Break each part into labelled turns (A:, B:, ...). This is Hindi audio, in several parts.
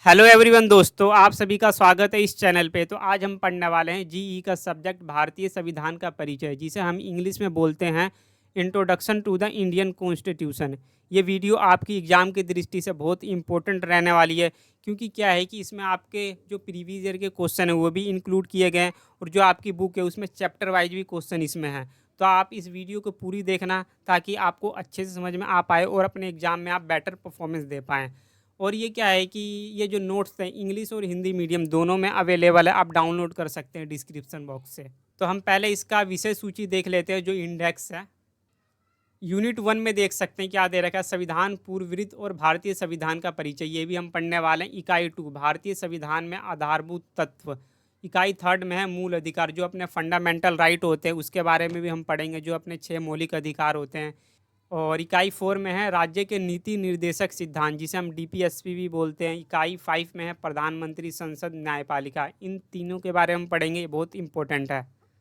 A: हेलो एवरीवन दोस्तों, आप सभी का स्वागत है इस चैनल पे। तो आज हम पढ़ने वाले हैं जीई का सब्जेक्ट भारतीय संविधान का परिचय, जिसे हम इंग्लिश में बोलते हैं introduction to the Indian constitution. ये वीडियो आपकी एग्ज़ाम की दृष्टि से बहुत इंपॉर्टेंट रहने वाली है, क्योंकि क्या है कि इसमें आपके जो प्रीवियस ईयर के क्वेश्चन हैं वो भी इंक्लूड किए गए हैं, और जो आपकी बुक है उसमें चैप्टर वाइज भी क्वेश्चन इसमें हैं। तो आप इस वीडियो को पूरी देखना, ताकि आपको अच्छे से समझ में आ पाए और अपने एग्ज़ाम में आप बेटर परफॉर्मेंस दे पाएँ। और ये क्या है कि ये जो नोट्स हैं इंग्लिश और हिंदी मीडियम दोनों में अवेलेबल है, आप डाउनलोड कर सकते हैं डिस्क्रिप्शन बॉक्स से। तो हम पहले इसका विषय सूची देख लेते हैं, जो इंडेक्स है। यूनिट 1 में देख सकते हैं क्या दे रखा है, संविधान पूर्ववृत्त और भारतीय संविधान का परिचय, ये भी हम पढ़ने वाले हैं। इकाई 2 भारतीय संविधान में आधारभूत तत्व। इकाई 3 में है मूल अधिकार, जो अपने फंडामेंटल राइट होते हैं उसके बारे में भी हम पढ़ेंगे, जो अपने 6 मौलिक अधिकार होते हैं। और इकाई 4 में है राज्य के नीति निर्देशक सिद्धांत, जिसे हम डीपीएसपी भी बोलते हैं। इकाई 5 में है प्रधानमंत्री, संसद, न्यायपालिका। इन तीनों के बारे में पढ़ेंगे, ये बहुत इंपॉर्टेंट है।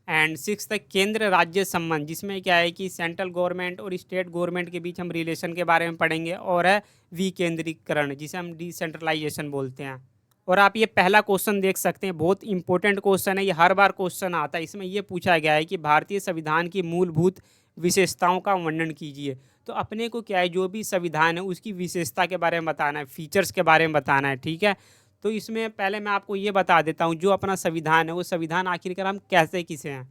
A: एंड 6 तक केंद्र राज्य संबंध, जिसमें क्या है कि सेंट्रल गवर्नमेंट और स्टेट गवर्नमेंट के बीच हम रिलेशन के बारे में पढ़ेंगे। और है विकेंद्रीकरण, जिसे हम डिसेंट्रलाइजेशन बोलते हैं। और आप ये पहला क्वेश्चन देख सकते हैं, बहुत इंपॉर्टेंट क्वेश्चन है, ये हर बार क्वेश्चन आता है। इसमें ये पूछा गया है कि भारतीय संविधान की मूलभूत विशेषताओं का वर्णन कीजिए। तो अपने को क्या है, जो भी संविधान है उसकी विशेषता के बारे में बताना है, फीचर्स के बारे में बताना है, ठीक है। तो इसमें पहले मैं आपको ये बता देता हूँ, जो अपना संविधान है वो संविधान आखिरकार हम कहते किसे हैं।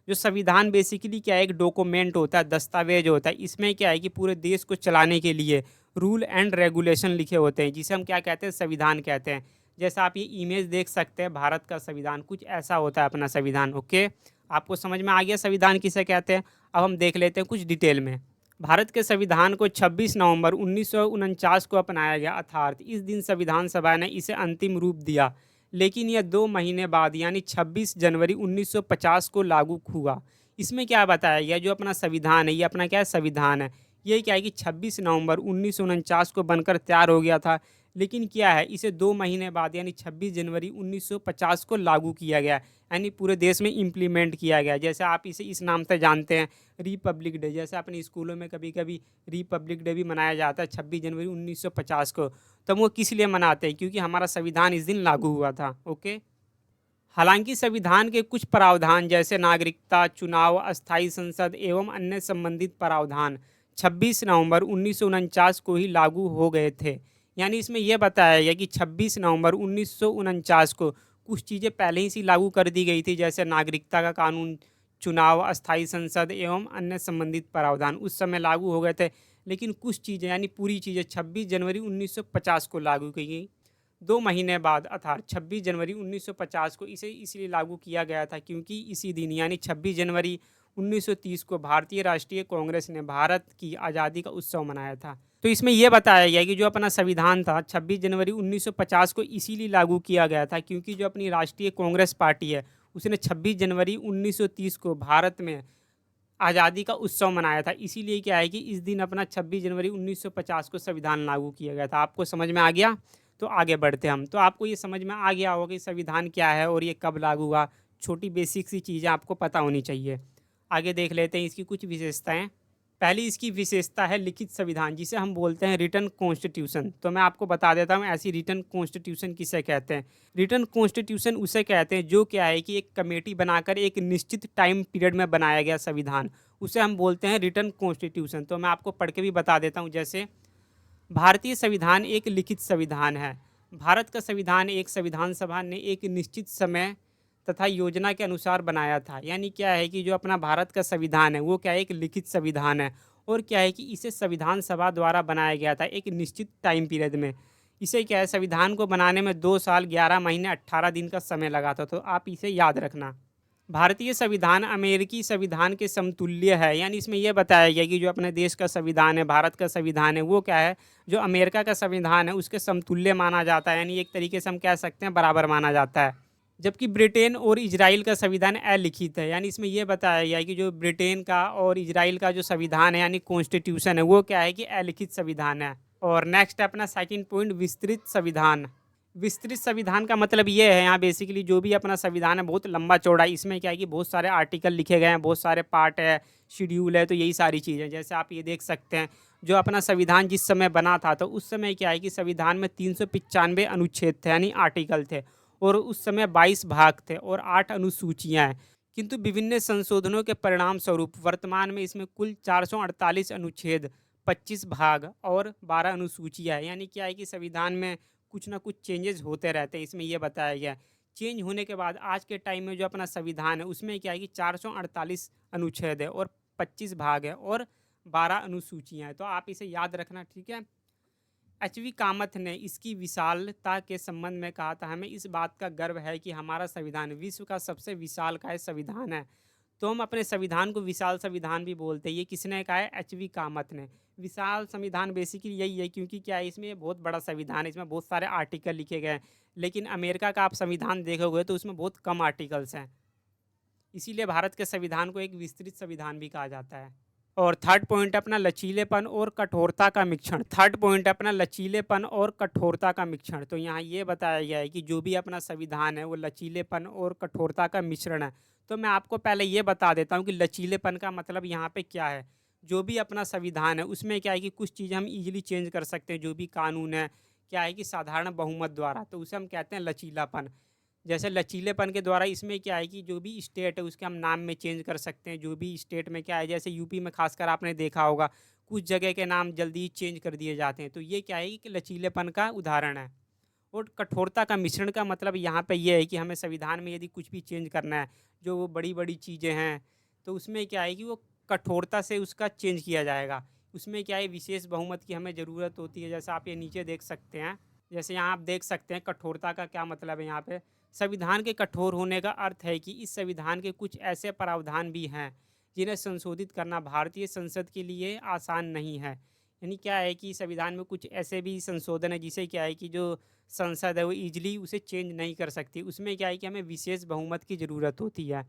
A: जो संविधान बेसिकली क्या है, एक डॉक्यूमेंट होता है, दस्तावेज होता है। इसमें क्या है कि पूरे देश को चलाने के लिए रूल एंड रेगुलेशन लिखे होते हैं, जिसे हम क्या कहते हैं, संविधान कहते हैं। जैसा आप ये इमेज देख सकते हैं, भारत का संविधान कुछ ऐसा होता है अपना संविधान। ओके, आपको समझ में आ गया संविधान किसे कहते हैं। अब हम देख लेते हैं कुछ डिटेल में। भारत के संविधान को 26 नवंबर 1949 को अपनाया गया, अर्थात इस दिन संविधान सभा ने इसे अंतिम रूप दिया। लेकिन यह 2 महीने बाद यानी 26 जनवरी 1950 को लागू हुआ। इसमें क्या बताया गया, जो अपना संविधान है, ये अपना क्या है, संविधान है। ये क्या है कि 26 नवंबर 1949 को बनकर तैयार हो गया था, लेकिन क्या है, इसे 2 महीने बाद यानी 26 जनवरी 1950 को लागू किया गया, यानी पूरे देश में इम्प्लीमेंट किया गया। जैसे आप इसे इस नाम से जानते हैं, रिपब्लिक डे। जैसे अपने स्कूलों में कभी कभी रिपब्लिक डे भी मनाया जाता है 26 जनवरी 1950 को। तो वो किस लिए मनाते हैं, क्योंकि हमारा संविधान इस दिन लागू हुआ था। ओके, हालांकि संविधान के कुछ प्रावधान जैसे नागरिकता, चुनाव, अस्थायी संसद एवं अन्य संबंधित प्रावधान 26 नवंबर 1949 को ही लागू हो गए थे। यानी इसमें यह बताया गया कि 26 नवंबर 1949 को कुछ चीज़ें पहले ही से लागू कर दी गई थी, जैसे नागरिकता का कानून, चुनाव, अस्थायी संसद एवं अन्य संबंधित प्रावधान उस समय लागू हो गए थे। लेकिन कुछ चीज़ें यानी पूरी चीज़ें 26 जनवरी 1950 को लागू की गई। 2 महीने बाद अर्थात 26 जनवरी 1950 को इसे इसलिए लागू किया गया था, क्योंकि इसी दिन यानी 26 जनवरी 1930 को भारतीय राष्ट्रीय कांग्रेस ने भारत की आज़ादी का उत्सव मनाया था। तो इसमें यह बताया गया कि जो अपना संविधान था 26 जनवरी 1950 को इसीलिए लागू किया गया था, क्योंकि जो अपनी राष्ट्रीय कांग्रेस पार्टी है उसने 26 जनवरी 1930 को भारत में आज़ादी का उत्सव मनाया था। इसीलिए क्या है कि इस दिन अपना 26 जनवरी 1950 को संविधान लागू किया गया था। आपको समझ में आ गया। तो आगे बढ़ते हम। तो आपको ये समझ में आ गया होगा कि संविधान क्या है और ये कब लागू हुआ। छोटी बेसिक सी चीज़ें आपको पता होनी चाहिए। आगे देख लेते हैं इसकी कुछ विशेषताएं। पहली इसकी विशेषता है लिखित संविधान, जिसे हम बोलते हैं रिटन कॉन्स्टिट्यूशन। तो मैं आपको बता देता हूँ ऐसी रिटन कॉन्स्टिट्यूशन किसे कहते हैं। रिटन कॉन्स्टिट्यूशन उसे कहते हैं जो क्या है कि एक कमेटी बनाकर एक निश्चित टाइम पीरियड में बनाया गया संविधान, उसे हम बोलते हैं रिटन कॉन्स्टिट्यूशन। तो मैं आपको पढ़ के भी बता देता हूँ। जैसे भारतीय संविधान एक लिखित संविधान है। भारत का संविधान एक संविधान सभा ने एक निश्चित समय तथा योजना के अनुसार बनाया था। यानी क्या है कि जो अपना भारत का संविधान है वो क्या है, एक लिखित संविधान है। और क्या है कि इसे संविधान सभा द्वारा बनाया गया था एक निश्चित टाइम पीरियड में। इसे क्या है, संविधान को बनाने में 2 साल 11 महीने 18 दिन का समय लगा था। तो आप इसे याद रखना। भारतीय संविधान अमेरिकी संविधान के समतुल्य है। यानी इसमें यह बताया गया कि जो अपने देश का संविधान है, भारत का संविधान है, वो क्या है, जो अमेरिका का संविधान है उसके समतुल्य माना जाता है। यानी एक तरीके से हम कह सकते हैं बराबर माना जाता है। जबकि ब्रिटेन और इजराइल का संविधान अलिखित है। यानी इसमें यह बताया गया है कि जो ब्रिटेन का और इजराइल का जो संविधान है यानी कॉन्स्टिट्यूशन है वो क्या है कि अलिखित संविधान है। और नेक्स्ट है अपना सेकंड पॉइंट, विस्तृत संविधान। विस्तृत संविधान का मतलब ये है, यहाँ बेसिकली जो भी अपना संविधान है बहुत लंबा चौड़ा है। इसमें क्या है कि बहुत सारे आर्टिकल लिखे गए हैं, बहुत सारे पार्ट है, शेड्यूल है, तो यही सारी चीज़ें। जैसे आप ये देख सकते हैं, जो अपना संविधान जिस समय बना था तो उस समय क्या है कि संविधान में 395 अनुच्छेद थे यानी आर्टिकल थे, और उस समय 22 भाग थे और 8 अनुसूचियाँ हैं। किंतु विभिन्न संशोधनों के परिणाम स्वरूप वर्तमान में इसमें कुल 448 अनुच्छेद, 25 भाग और 12 अनुसूचियाँ हैं। यानी क्या है कि संविधान में कुछ ना कुछ चेंजेस होते रहते हैं, इसमें ये बताया गया है। चेंज होने के बाद आज के टाइम में जो अपना संविधान है उसमें क्या है कि 448 अनुच्छेद है और 25 भाग है और 12 अनुसूचियाँ हैं। तो आप इसे याद रखना, ठीक है। एचवी कामत ने इसकी विशालता के संबंध में कहा था, हमें इस बात का गर्व है कि हमारा संविधान विश्व का सबसे विशालकाय संविधान है। तो हम अपने संविधान को विशाल संविधान भी बोलते हैं। ये किसने कहा है? एचवी कामत ने। विशाल संविधान बेसिकली यही है, क्योंकि क्या है इसमें ये बहुत बड़ा संविधान है, इसमें बहुत सारे आर्टिकल लिखे गए हैं। लेकिन अमेरिका का आप संविधान देखोगे तो उसमें बहुत कम आर्टिकल्स हैं, इसीलिए भारत के संविधान को एक विस्तृत संविधान भी कहा जाता है। और थर्ड पॉइंट अपना लचीलेपन और कठोरता का मिश्रण। थर्ड पॉइंट अपना लचीलेपन और कठोरता का मिश्रण। तो यहाँ ये बताया गया है कि जो भी अपना संविधान है वो लचीलेपन और कठोरता का मिश्रण है। तो मैं आपको पहले ये बता देता हूँ कि लचीलेपन का मतलब यहाँ पे क्या है। जो भी अपना संविधान है उसमें क्या है कि कुछ चीज़ें हम इजीली चेंज कर सकते हैं। जो भी कानून है क्या है कि साधारण बहुमत द्वारा, तो उसे हम कहते हैं लचीलापन। जैसे लचीलेपन के द्वारा इसमें क्या है कि जो भी स्टेट है उसके हम नाम में चेंज कर सकते हैं। जो भी स्टेट में क्या है, जैसे यूपी में खासकर आपने देखा होगा कुछ जगह के नाम जल्दी ही चेंज कर दिए जाते हैं। तो ये क्या है कि लचीलेपन का उदाहरण है। और कठोरता का मिश्रण का मतलब यहाँ पे ये है कि हमें संविधान में यदि कुछ भी चेंज करना है, जो वो बड़ी बड़ी चीज़ें हैं, तो उसमें क्या है कि वो कठोरता से उसका चेंज किया जाएगा। उसमें क्या है विशेष बहुमत की हमें ज़रूरत होती है। जैसा आप ये नीचे देख सकते हैं, जैसे यहाँ आप देख सकते हैं कठोरता का क्या मतलब है। यहाँ पे संविधान के कठोर होने का अर्थ है कि इस संविधान के कुछ ऐसे प्रावधान भी हैं जिन्हें संशोधित करना भारतीय संसद के लिए आसान नहीं है। यानी क्या है कि संविधान में कुछ ऐसे भी संशोधन है जिसे क्या है कि जो संसद है वो ईजिली उसे चेंज नहीं कर सकती। उसमें क्या है कि हमें विशेष बहुमत की ज़रूरत होती है।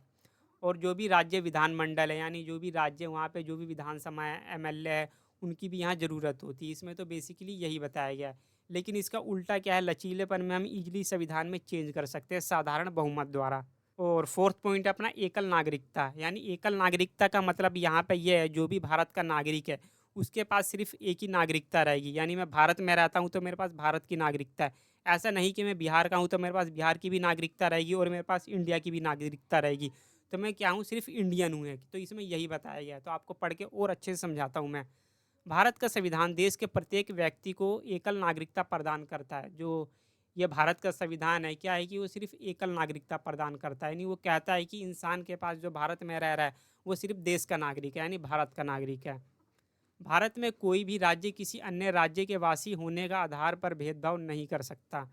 A: और जो भी राज्य विधानमंडल है, यानी जो भी राज्य वहाँ पे जो भी विधानसभा है, एमएलए है, उनकी भी यहाँ ज़रूरत होती है। इसमें तो बेसिकली यही बताया गया है। लेकिन इसका उल्टा क्या है, लचीलेपन में हम इजीली संविधान में चेंज कर सकते हैं साधारण बहुमत द्वारा। और फोर्थ पॉइंट अपना एकल नागरिकता। यानी एकल नागरिकता का मतलब यहाँ पे ये है जो भी भारत का नागरिक है उसके पास सिर्फ एक ही नागरिकता रहेगी। यानी मैं भारत में रहता हूँ तो मेरे पास भारत की नागरिकता है। ऐसा नहीं कि मैं बिहार का हूँ तो मेरे पास बिहार की भी नागरिकता रहेगी और मेरे पास इंडिया की भी नागरिकता रहेगी। तो मैं क्या हूँ, सिर्फ इंडियन हूँ एक। तो इसमें यही बताया गया है। तो आपको पढ़ के और अच्छे से समझाता हूँ मैं। भारत का संविधान देश के प्रत्येक व्यक्ति को एकल नागरिकता प्रदान करता है। जो ये भारत का संविधान है क्या है कि वो सिर्फ एकल नागरिकता प्रदान करता है। यानी वो कहता है कि इंसान के पास जो भारत में रह रहा है वो सिर्फ देश का नागरिक है, यानी भारत का नागरिक है। भारत में कोई भी राज्य किसी अन्य राज्य के वासी होने का आधार पर भेदभाव नहीं कर सकता।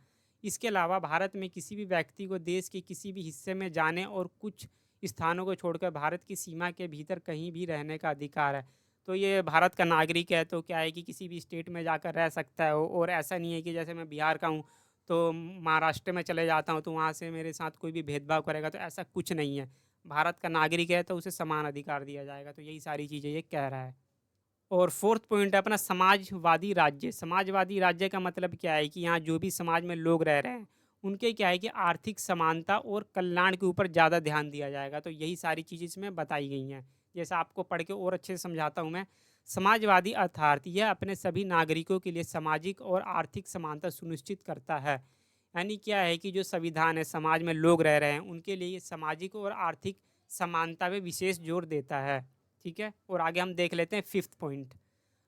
A: इसके अलावा भारत में किसी भी व्यक्ति को देश के किसी भी हिस्से में जाने और कुछ स्थानों को छोड़कर भारत की सीमा के भीतर कहीं भी रहने का अधिकार है। तो ये भारत का नागरिक है तो क्या है कि किसी भी स्टेट में जाकर रह सकता है और ऐसा नहीं है कि जैसे मैं बिहार का हूँ तो महाराष्ट्र में चले जाता हूँ तो वहाँ से मेरे साथ कोई भी भेदभाव करेगा, तो ऐसा कुछ नहीं है। भारत का नागरिक है तो उसे समान अधिकार दिया जाएगा। तो यही सारी चीज़ें ये कह रहा है। और फोर्थ पॉइंट है अपना समाजवादी राज्य। समाजवादी राज्य का मतलब क्या है कि यहाँ जो भी समाज में लोग रह रहे हैं उनके क्या है कि आर्थिक समानता और कल्याण के ऊपर ज़्यादा ध्यान दिया जाएगा। तो यही सारी चीज़ें इसमें बताई गई हैं। जैसा आपको पढ़ के और अच्छे से समझाता हूँ मैं। समाजवादी अर्थात यह अपने सभी नागरिकों के लिए सामाजिक और आर्थिक समानता सुनिश्चित करता है। यानी क्या है कि जो संविधान है समाज में लोग रह रहे हैं उनके लिए ये सामाजिक और आर्थिक समानता में विशेष जोर देता है। ठीक है, और आगे हम देख लेते हैं फिफ्थ पॉइंट,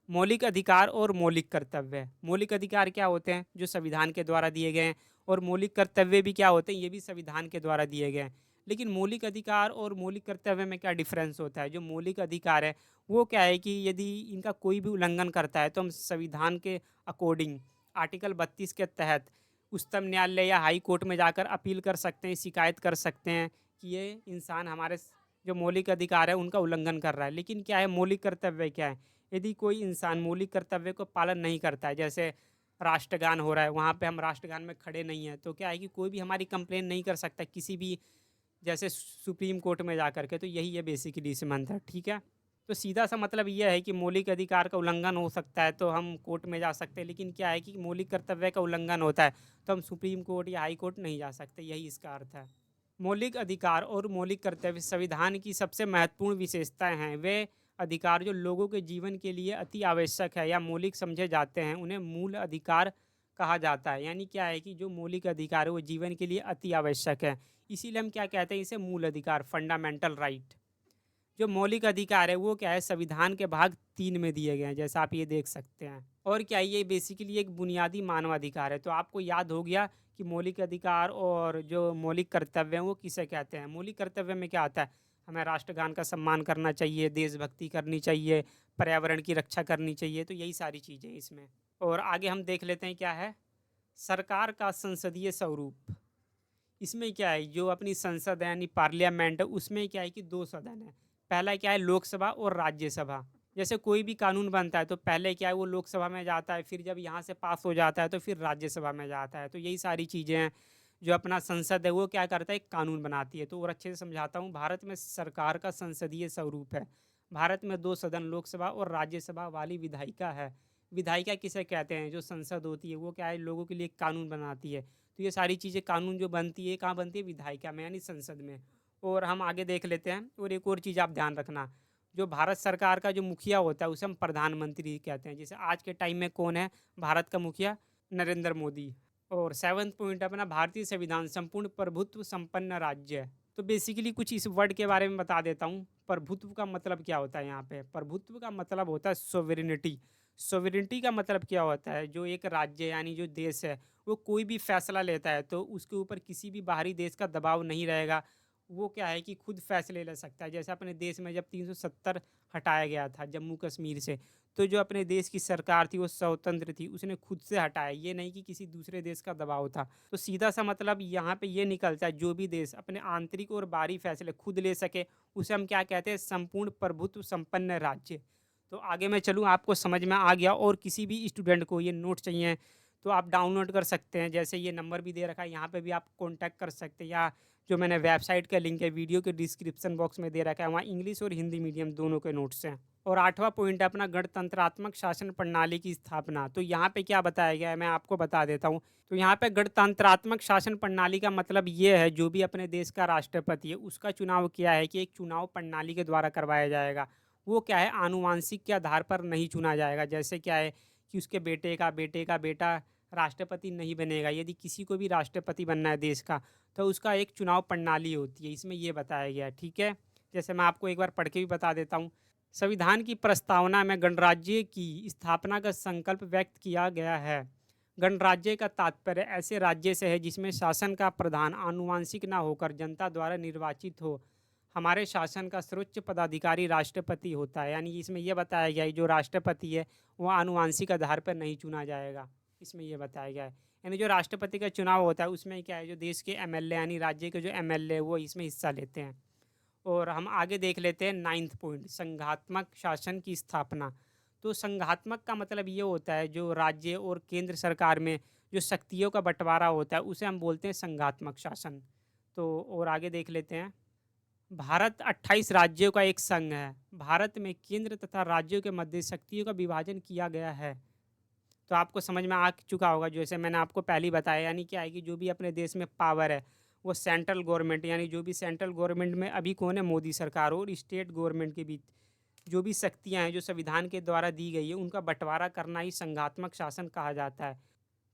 A: मौलिक अधिकार और मौलिक कर्तव्य। मौलिक अधिकार क्या होते हैं? जो संविधान के द्वारा दिए गए हैं। और मौलिक कर्तव्य भी क्या होते हैं? ये भी संविधान के द्वारा दिए गए हैं। लेकिन मौलिक अधिकार और मौलिक कर्तव्य में क्या डिफरेंस होता है? जो मौलिक अधिकार है वो क्या है कि यदि इनका कोई भी उल्लंघन करता है तो हम संविधान के अकॉर्डिंग आर्टिकल 32 के तहत उच्चतम न्यायालय या हाई कोर्ट में जाकर अपील कर सकते हैं, शिकायत कर सकते हैं कि ये इंसान हमारे जो मौलिक अधिकार है उनका उल्लंघन कर रहा है। लेकिन क्या है, मौलिक कर्तव्य क्या है? यदि कोई इंसान मौलिक कर्तव्य को पालन नहीं करता है, जैसे राष्ट्रगान हो रहा है वहाँ पे हम राष्ट्रगान में खड़े नहीं हैं, तो क्या है कि कोई भी हमारी कंप्लेन नहीं कर सकता किसी भी, जैसे सुप्रीम कोर्ट में जा कर के। तो यही है बेसिकली इसमें अंतर। ठीक है, तो सीधा सा मतलब ये है कि मौलिक अधिकार का उल्लंघन हो सकता है तो हम कोर्ट में जा सकते हैं, लेकिन क्या है कि मौलिक कर्तव्य का उल्लंघन होता है तो हम सुप्रीम कोर्ट या हाई कोर्ट नहीं जा सकते, यही इसका अर्थ है। मौलिक अधिकार और मौलिक कर्तव्य संविधान की सबसे महत्वपूर्ण विशेषताएं हैं। वे अधिकार जो लोगों के जीवन के लिए अति आवश्यक है या मौलिक समझे जाते हैं उन्हें मूल अधिकार कहा जाता है। यानी क्या है कि जो मौलिक अधिकार है वो जीवन के लिए अति आवश्यक है, इसीलिए हम क्या कहते हैं, इसे मूल अधिकार, फंडामेंटल राइट। जो मौलिक अधिकार है वो क्या है, संविधान के भाग 3 में दिए गए हैं, जैसा आप ये देख सकते हैं। और क्या है, ये बेसिकली एक बुनियादी मानवाधिकार है। तो आपको याद हो गया कि मौलिक अधिकार और जो मौलिक कर्तव्य हैं वो किसे कहते हैं। मौलिक कर्तव्य में क्या आता है, हमें राष्ट्रगान का सम्मान करना चाहिए, देशभक्ति करनी चाहिए, पर्यावरण की रक्षा करनी चाहिए, तो यही सारी चीज़ें इसमें। और आगे हम देख लेते हैं क्या है, सरकार का संसदीय स्वरूप। इसमें क्या है, जो अपनी संसद है यानी पार्लियामेंट है, उसमें क्या है कि 2 सदन है। पहला क्या है, लोकसभा और राज्यसभा। जैसे कोई भी कानून बनता है तो पहले क्या है, वो लोकसभा में जाता है, फिर जब यहाँ से पास हो जाता है तो फिर राज्यसभा में जाता है। तो यही सारी चीज़ें हैं। जो अपना संसद है वो क्या करता है, एक कानून बनाती है। तो और अच्छे से समझाता हूँ, भारत में सरकार का संसदीय स्वरूप है। भारत में 2 सदन, लोकसभा और राज्यसभा वाली विधायिका है। विधायिका किसे कहते हैं, जो संसद होती है वो क्या है, लोगों के लिए एक कानून बनाती है। तो ये सारी चीज़ें, कानून जो बनती है, कहाँ बनती है, विधायिका में यानी संसद में। और हम आगे देख लेते हैं। और एक और चीज़ आप ध्यान रखना, जो भारत सरकार का जो मुखिया होता है उसे हम प्रधानमंत्री कहते हैं। जैसे आज के टाइम में कौन है भारत का मुखिया, नरेंद्र मोदी। और 7वां पॉइंट अपना, भारतीय संविधान संपूर्ण प्रभुत्व संपन्न राज्य है। तो बेसिकली कुछ इस वर्ड के बारे में बता देता हूँ। प्रभुत्व का मतलब क्या होता है, यहाँ पे प्रभुत्व का मतलब होता है सोवेरिनिटी। सोवेरिनिटी का मतलब क्या होता है, जो एक राज्य यानी जो देश है वो कोई भी फैसला लेता है तो उसके ऊपर किसी भी बाहरी देश का दबाव नहीं रहेगा। वो क्या है कि खुद फैसले ले सकता है। जैसे अपने देश में जब 370 हटाया गया था जम्मू कश्मीर से, तो जो अपने देश की सरकार थी वो स्वतंत्र थी, उसने खुद से हटाया, ये नहीं कि किसी दूसरे देश का दबाव था। तो सीधा सा मतलब यहाँ पे ये निकलता है, जो भी देश अपने आंतरिक और बाहरी फैसले खुद ले सके उसे हम क्या कहते हैं, संपूर्ण प्रभुत्व संपन्न राज्य। तो आगे मैं चलूँ, आपको समझ में आ गया। और किसी भी स्टूडेंट को ये नोट चाहिए तो आप डाउनलोड कर सकते हैं। जैसे ये नंबर भी दे रखा है, यहाँ पे भी आप कॉन्टैक्ट कर सकते हैं, या जो मैंने वेबसाइट का लिंक है वीडियो के डिस्क्रिप्शन बॉक्स में दे रखा है, वहाँ इंग्लिश और हिंदी मीडियम दोनों के नोट्स हैं। और 8वां पॉइंट है अपना, गणतंत्रात्मक शासन प्रणाली की स्थापना। तो यहाँ पे क्या बताया गया है मैं आपको बता देता हूँ। तो यहाँ पे गणतंत्रात्मक शासन प्रणाली का मतलब ये है, जो भी अपने देश का राष्ट्रपति है उसका चुनाव किया है कि एक चुनाव प्रणाली के द्वारा करवाया जाएगा। वो क्या है, आनुवांशिक के आधार पर नहीं चुना जाएगा। जैसे क्या है कि उसके बेटे का बेटा राष्ट्रपति नहीं बनेगा। यदि किसी को भी राष्ट्रपति बनना है देश का तो उसका एक चुनाव प्रणाली होती है, इसमें ये बताया गया है। ठीक है, जैसे मैं आपको एक बार पढ़ के भी बता देता हूँ। संविधान की प्रस्तावना में गणराज्य की स्थापना का संकल्प व्यक्त किया गया है। गणराज्य का तात्पर्य ऐसे राज्य से है जिसमें शासन का प्रधान आनुवांशिक न होकर जनता द्वारा निर्वाचित हो। हमारे शासन का सर्वोच्च पदाधिकारी राष्ट्रपति होता है। यानी इसमें यह बताया गया है जो राष्ट्रपति है वो आनुवांशिक आधार पर नहीं चुना जाएगा, इसमें यह बताया गया है। यानी जो राष्ट्रपति का चुनाव होता है उसमें क्या है, जो देश के एमएलए यानी राज्य के जो एमएलए वो इसमें हिस्सा लेते हैं। और हम आगे देख लेते हैं 9वां पॉइंट, संघात्मक शासन की स्थापना। तो संघात्मक का मतलब ये होता है, जो राज्य और केंद्र सरकार में जो शक्तियों का बंटवारा होता है उसे हम बोलते हैं संघात्मक शासन। तो और आगे देख लेते हैं, भारत 28 राज्यों का एक संघ है। भारत में केंद्र तथा राज्यों के मध्य शक्तियों का विभाजन किया गया है। तो आपको समझ में आ चुका होगा, जैसे मैंने आपको पहले ही बताया। यानी क्या है कि जो भी अपने देश में पावर है वो सेंट्रल गवर्नमेंट, यानी जो भी सेंट्रल गवर्नमेंट में अभी कौन है, मोदी सरकार, और स्टेट गवर्नमेंट के बीच जो भी शक्तियाँ हैं जो संविधान के द्वारा दी गई है उनका बंटवारा करना ही संघात्मक शासन कहा जाता है।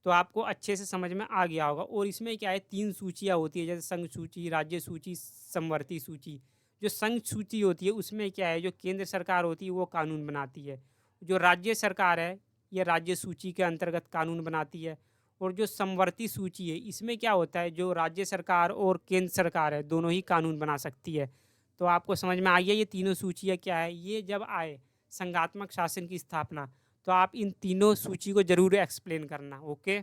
A: तो आपको अच्छे से समझ में आ गया होगा। और इसमें क्या है, 3 सूचियाँ होती है, जैसे संघ सूची, राज्य सूची, समवर्ती सूची। जो संघ सूची होती है उसमें क्या है, जो केंद्र सरकार होती है वो कानून बनाती है। जो राज्य सरकार है ये राज्य सूची के अंतर्गत कानून बनाती है। और जो समवर्ती सूची है इसमें क्या होता है, जो राज्य सरकार और केंद्र सरकार है दोनों ही कानून बना सकती है। तो आपको समझ में आई है ये तीनों सूचियाँ क्या है। ये जब आए संघात्मक शासन की स्थापना तो आप इन तीनों सूची को जरूर एक्सप्लेन करना, ओके।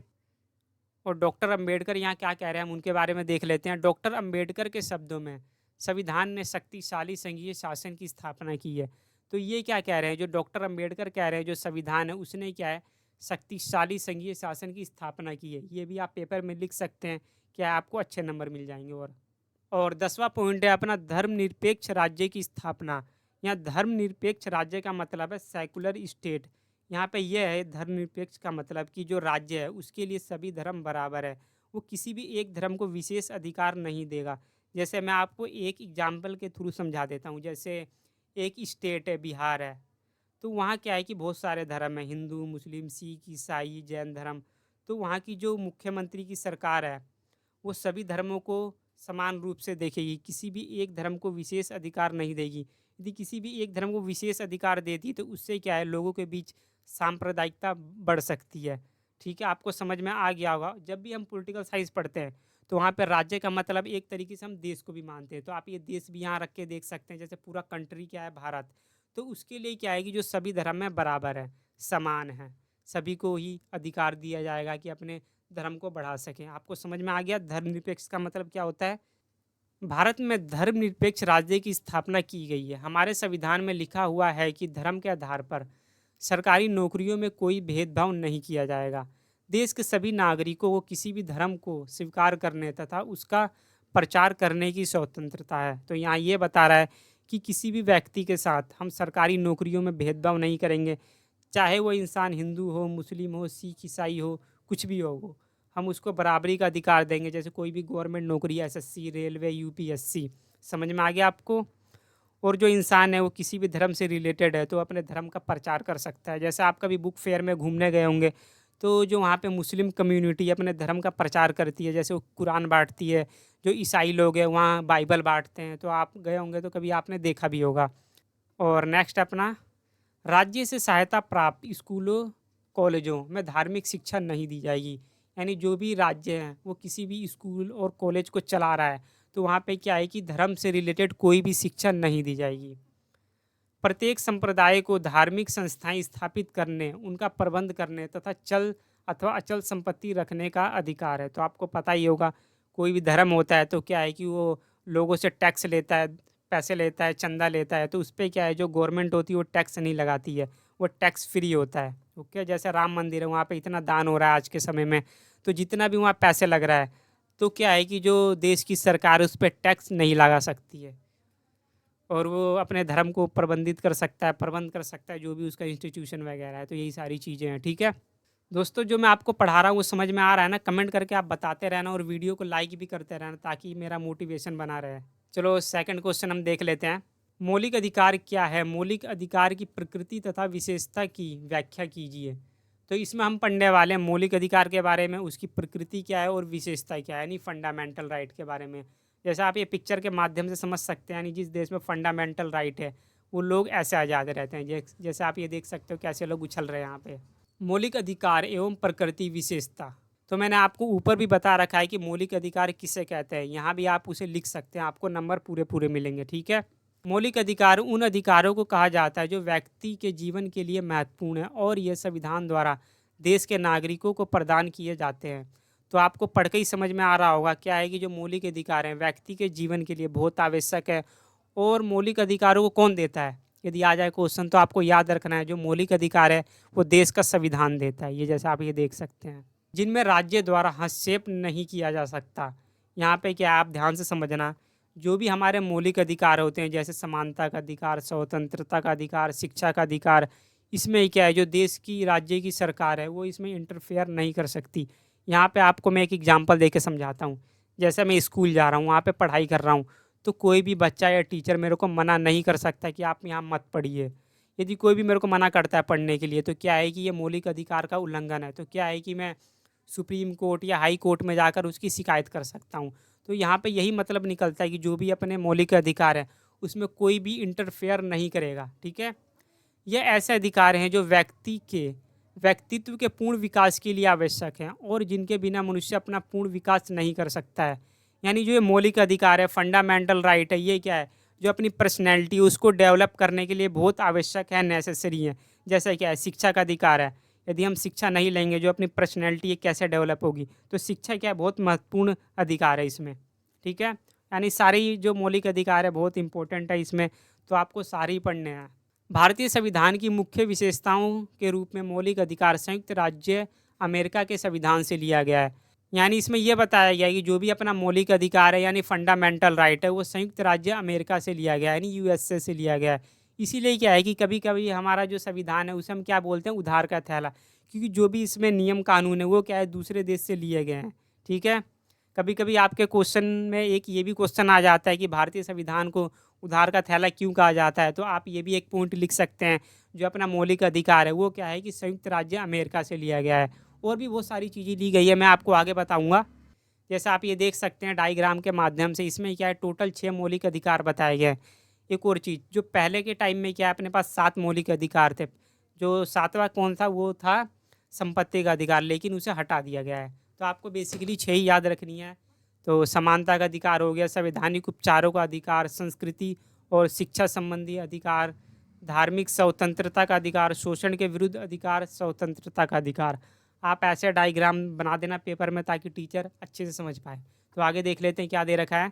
A: और डॉक्टर अंबेडकर यहाँ क्या कह रहे हैं हम उनके बारे में देख लेते हैं। डॉक्टर अंबेडकर के शब्दों में, संविधान ने शक्तिशाली संघीय शासन की स्थापना की है। तो ये क्या कह रहे हैं, जो डॉक्टर अंबेडकर कह रहे हैं जो संविधान है उसने क्या है, शक्तिशाली संघीय शासन की स्थापना की है। ये भी आप पेपर में लिख सकते हैं, क्या आपको अच्छे नंबर मिल जाएंगे। और 10वां पॉइंट है अपना, धर्मनिरपेक्ष राज्य की स्थापना। यहाँ धर्मनिरपेक्ष राज्य का मतलब है सेकुलर स्टेट। यहाँ पे यह है धर्मनिरपेक्ष का मतलब कि जो राज्य है उसके लिए सभी धर्म बराबर है, वो किसी भी एक धर्म को विशेष अधिकार नहीं देगा। जैसे मैं आपको एक एग्जाम्पल के थ्रू समझा देता हूँ। जैसे एक स्टेट है, बिहार है, तो वहाँ क्या है कि बहुत सारे धर्म हैं, हिंदू, मुस्लिम, सिख, ईसाई, जैन धर्म। तो वहाँ की जो मुख्यमंत्री की सरकार है वो सभी धर्मों को समान रूप से देखेगी, किसी भी एक धर्म को विशेष अधिकार नहीं देगी। यदि किसी भी एक धर्म को विशेष अधिकार देती तो उससे क्या है, लोगों के बीच सांप्रदायिकता बढ़ सकती है। ठीक है, आपको समझ में आ गया होगा। जब भी हम पॉलिटिकल साइंस पढ़ते हैं तो वहाँ पर राज्य का मतलब एक तरीके से हम देश को भी मानते हैं। तो आप ये देश भी यहाँ रख के देख सकते हैं, जैसे पूरा कंट्री क्या है, भारत। तो उसके लिए क्या है कि जो सभी धर्म है बराबर है, समान है, सभी को ही अधिकार दिया जाएगा कि अपने धर्म को बढ़ा सकें। आपको समझ में आ गया धर्मनिरपेक्ष का मतलब क्या होता है। भारत में धर्मनिरपेक्ष राज्य की स्थापना की गई है। हमारे संविधान में लिखा हुआ है कि धर्म के आधार पर सरकारी नौकरियों में कोई भेदभाव नहीं किया जाएगा। देश के सभी नागरिकों को किसी भी धर्म को स्वीकार करने तथा उसका प्रचार करने की स्वतंत्रता है। तो यहाँ ये बता रहा है कि किसी भी व्यक्ति के साथ हम सरकारी नौकरियों में भेदभाव नहीं करेंगे, चाहे वो इंसान हिंदू हो, मुस्लिम हो, सिख, ईसाई हो, कुछ भी हो वो, हम उसको बराबरी का अधिकार देंगे। जैसे कोई भी गवर्नमेंट नौकरी, एसएससी, रेलवे, यूपीएससी, समझ में आ गया आपको। और जो इंसान है वो किसी भी धर्म से रिलेटेड है तो अपने धर्म का प्रचार कर सकता है। जैसे आप कभी बुक फेयर में घूमने गए होंगे तो जो वहाँ पे मुस्लिम कम्युनिटी अपने धर्म का प्रचार करती है, जैसे वो कुरान बांटती है। जो ईसाई लोग हैं वहाँ बाइबल बांटते हैं, तो आप गए होंगे तो कभी आपने देखा भी होगा। और नेक्स्ट अपना, राज्य से सहायता प्राप्त स्कूलों, कॉलेजों में धार्मिक शिक्षा नहीं दी जाएगी। यानी जो भी राज्य है वो किसी भी स्कूल और कॉलेज को चला रहा है तो वहाँ पे क्या है कि धर्म से रिलेटेड कोई भी शिक्षा नहीं दी जाएगी। प्रत्येक संप्रदाय को धार्मिक संस्थाएं स्थापित करने, उनका प्रबंध करने तथा चल अथवा अचल संपत्ति रखने का अधिकार है। तो आपको पता ही होगा, कोई भी धर्म होता है तो क्या है कि वो लोगों से टैक्स लेता है, पैसे लेता है, चंदा लेता है। तो उस पर क्या है, जो गवर्नमेंट होती है वो टैक्स नहीं लगाती है, वो टैक्स फ्री होता है। ओके, जैसे राम मंदिर है, वहाँ पे इतना दान हो रहा है आज के समय में, तो जितना भी वहाँ पैसे लग रहा है तो क्या है कि जो देश की सरकार है उस पर टैक्स नहीं लगा सकती है, और वो अपने धर्म को प्रबंधित कर सकता है, प्रबंध कर सकता है, जो भी उसका इंस्टीट्यूशन वगैरह है। तो यही सारी चीज़ें हैं। ठीक है दोस्तों, जो मैं आपको पढ़ा रहा हूँ वो समझ में आ रहा है ना? कमेंट करके आप बताते रहना और वीडियो को लाइक भी करते रहना ताकि मेरा मोटिवेशन बना रहे। चलो सेकंड क्वेश्चन हम देख लेते हैं। मौलिक अधिकार क्या है? मौलिक अधिकार की प्रकृति तथा विशेषता की व्याख्या कीजिए। तो इसमें हम पढ़ने वाले हैं मौलिक अधिकार के बारे में, उसकी प्रकृति क्या है और विशेषता क्या है, यानी फंडामेंटल राइट के बारे में। जैसा आप ये पिक्चर के माध्यम से समझ सकते हैं, यानी जिस देश में फंडामेंटल राइट है वो लोग ऐसे आज़ाद रहते हैं। जैसे आप ये देख सकते हो कैसे लोग उछल रहे हैं यहाँ पे। मौलिक अधिकार एवं प्रकृति विशेषता, तो मैंने आपको ऊपर भी बता रखा है कि मौलिक अधिकार किसे कहते हैं, यहाँ भी आप उसे लिख सकते हैं, आपको नंबर पूरे पूरे मिलेंगे। ठीक है, मौलिक अधिकार उन अधिकारों को कहा जाता है जो व्यक्ति के जीवन के लिए महत्वपूर्ण है और ये संविधान द्वारा देश के नागरिकों को प्रदान किए जाते हैं। तो आपको पढ़ के ही समझ में आ रहा होगा क्या है कि जो मौलिक अधिकार हैं व्यक्ति के जीवन के लिए बहुत आवश्यक है। और मौलिक अधिकारों को कौन देता है, यदि आ जाए क्वेश्चन तो आपको याद रखना है, जो मौलिक अधिकार है वो देश का संविधान देता है। ये जैसे आप ये देख सकते हैं, जिनमें राज्य द्वारा हस्तक्षेप नहीं किया जा सकता। यहाँ पे क्या आप ध्यान से समझना, जो भी हमारे मौलिक अधिकार होते हैं जैसे समानता का अधिकार, स्वतंत्रता का अधिकार, शिक्षा का अधिकार, इसमें क्या है जो देश की राज्य की सरकार है वो इसमें इंटरफेयर नहीं कर सकती। यहाँ पे आपको मैं एक एग्जांपल दे के समझाता हूँ। जैसे मैं स्कूल जा रहा हूँ, वहाँ पे पढ़ाई कर रहा हूँ, तो कोई भी बच्चा या टीचर मेरे को मना नहीं कर सकता कि आप यहाँ मत पढ़िए। यदि कोई भी मेरे को मना करता है पढ़ने के लिए तो क्या है कि ये मौलिक अधिकार का उल्लंघन है। तो क्या है कि मैं सुप्रीम कोर्ट या हाई कोर्ट में जाकर उसकी शिकायत कर सकता हूँ। तो यहाँ पे यही मतलब निकलता है कि जो भी अपने मौलिक अधिकार है उसमें कोई भी इंटरफेयर नहीं करेगा। ठीक है, ये ऐसे अधिकार हैं जो व्यक्ति के व्यक्तित्व के पूर्ण विकास के लिए आवश्यक हैं और जिनके बिना मनुष्य अपना पूर्ण विकास नहीं कर सकता है। यानी जो ये मौलिक अधिकार है, फंडामेंटल राइट है, ये क्या है, जो अपनी पर्सनैलिटी उसको डेवलप करने के लिए बहुत आवश्यक है, नेसेसरी है। जैसे क्या है, शिक्षा का अधिकार है, यदि हम शिक्षा नहीं लेंगे जो अपनी पर्सनैलिटी ये कैसे डेवलप होगी। तो शिक्षा क्या है, बहुत महत्वपूर्ण अधिकार है इसमें। ठीक है, यानी सारी जो मौलिक अधिकार है बहुत इंपॉर्टेंट है इसमें, तो आपको सारे ही पढ़ने हैं। भारतीय संविधान की मुख्य विशेषताओं के रूप में मौलिक अधिकार संयुक्त राज्य अमेरिका के संविधान से लिया गया है। यानी इसमें यह बताया गया है कि जो भी अपना मौलिक अधिकार है यानी फंडामेंटल राइट है वो संयुक्त राज्य अमेरिका से लिया गया है, यानी यूएसए से लिया गया है। इसीलिए क्या है कि कभी-कभी हमारा जो संविधान है उसे हम क्या बोलते हैं, उधार का थैला, क्योंकि जो भी इसमें नियम कानून है वो क्या है, दूसरे देश से लिए गए हैं, ठीक है। कभी-कभी आपके क्वेश्चन में एक ये भी क्वेश्चन आ जाता है कि भारतीय संविधान को उधार का थैला क्यों कहा जाता है, तो आप ये भी एक पॉइंट लिख सकते हैं। जो अपना मौलिक अधिकार है वो क्या है कि संयुक्त राज्य अमेरिका से लिया गया है, और भी बहुत सारी चीज़ें ली गई है, मैं आपको आगे बताऊँगा। जैसे आप ये देख सकते हैं डायग्राम के माध्यम से, इसमें क्या है, टोटल 6 मौलिक अधिकार बताए गए हैं। एक और चीज़, जो पहले के टाइम में क्या है, अपने पास 7 मौलिक अधिकार थे। जो 7वां कौन था, वो था संपत्ति का अधिकार, लेकिन उसे हटा दिया गया है। तो आपको बेसिकली 6 ही याद रखनी है। तो समानता का अधिकार हो गया, संवैधानिक उपचारों का अधिकार, संस्कृति और शिक्षा संबंधी अधिकार, धार्मिक स्वतंत्रता का अधिकार, शोषण के विरुद्ध अधिकार, स्वतंत्रता का अधिकार। आप ऐसे डायग्राम बना देना पेपर में ताकि टीचर अच्छे से समझ पाए। तो आगे देख लेते हैं क्या दे रखा है।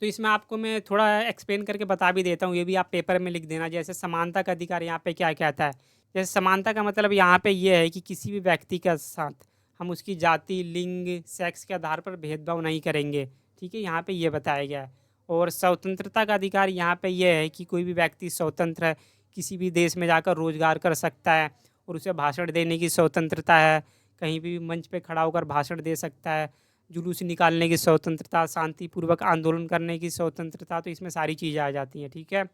A: तो इसमें आपको मैं थोड़ा एक्सप्लेन करके बता भी देता हूँ, ये भी आप पेपर में लिख देना। जैसे समानता का अधिकार यहाँ पे क्या कहता है, जैसे समानता का मतलब यहाँ पे ये है कि किसी भी व्यक्ति के साथ हम उसकी जाति, लिंग, सेक्स के आधार पर भेदभाव नहीं करेंगे, ठीक है, यहाँ पे ये बताया गया है। और स्वतंत्रता का अधिकार यहाँ पे ये है कि कोई भी व्यक्ति स्वतंत्र है, किसी भी देश में जाकर रोजगार कर सकता है, और उसे भाषण देने की स्वतंत्रता है, कहीं भी मंच पे खड़ा होकर भाषण दे सकता है, जुलूस निकालने की स्वतंत्रता, शांतिपूर्वक आंदोलन करने की स्वतंत्रता, तो इसमें सारी चीज़ें आ जाती हैं, ठीक है।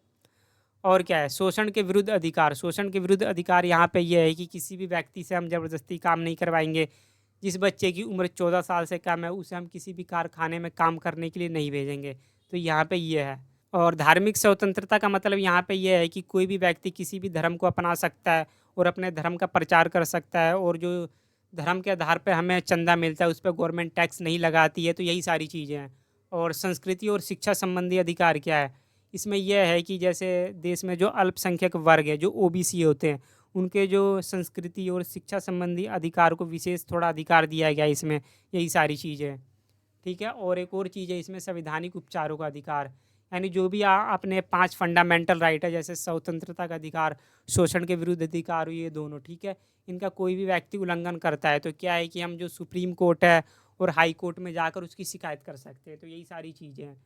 A: और क्या है, शोषण के विरुद्ध अधिकार। शोषण के विरुद्ध अधिकार यहाँ पे ये है कि किसी भी व्यक्ति से हम ज़बरदस्ती काम नहीं करवाएंगे। जिस बच्चे की उम्र 14 साल से कम है उसे हम किसी भी कारखाने में काम करने के लिए नहीं भेजेंगे, तो यहाँ पे ये है। और धार्मिक स्वतंत्रता का मतलब यहाँ पे ये है कि कोई भी व्यक्ति किसी भी धर्म को अपना सकता है और अपने धर्म का प्रचार कर सकता है, और जो धर्म के आधार पे हमें चंदा मिलता है उस पर गवर्नमेंट टैक्स नहीं लगाती है, तो यही सारी चीज़ें हैं। और संस्कृति और शिक्षा संबंधी अधिकार क्या है, इसमें यह है कि जैसे देश में जो अल्पसंख्यक वर्ग है, जो ओबीसी होते हैं, उनके जो संस्कृति और शिक्षा संबंधी अधिकार को विशेष थोड़ा अधिकार दिया गया है इसमें, यही सारी चीज़ें हैं, ठीक है। और एक और चीज़ है इसमें, संवैधानिक उपचारों का अधिकार, यानी जो भी अपने 5 फंडामेंटल राइट है, जैसे स्वतंत्रता का अधिकार, शोषण के विरुद्ध अधिकार, ये दोनों, ठीक है, इनका कोई भी व्यक्ति उल्लंघन करता है तो क्या है कि हम जो सुप्रीम कोर्ट है और हाई कोर्ट में जाकर उसकी शिकायत कर सकते हैं, तो यही सारी चीज़ें हैं।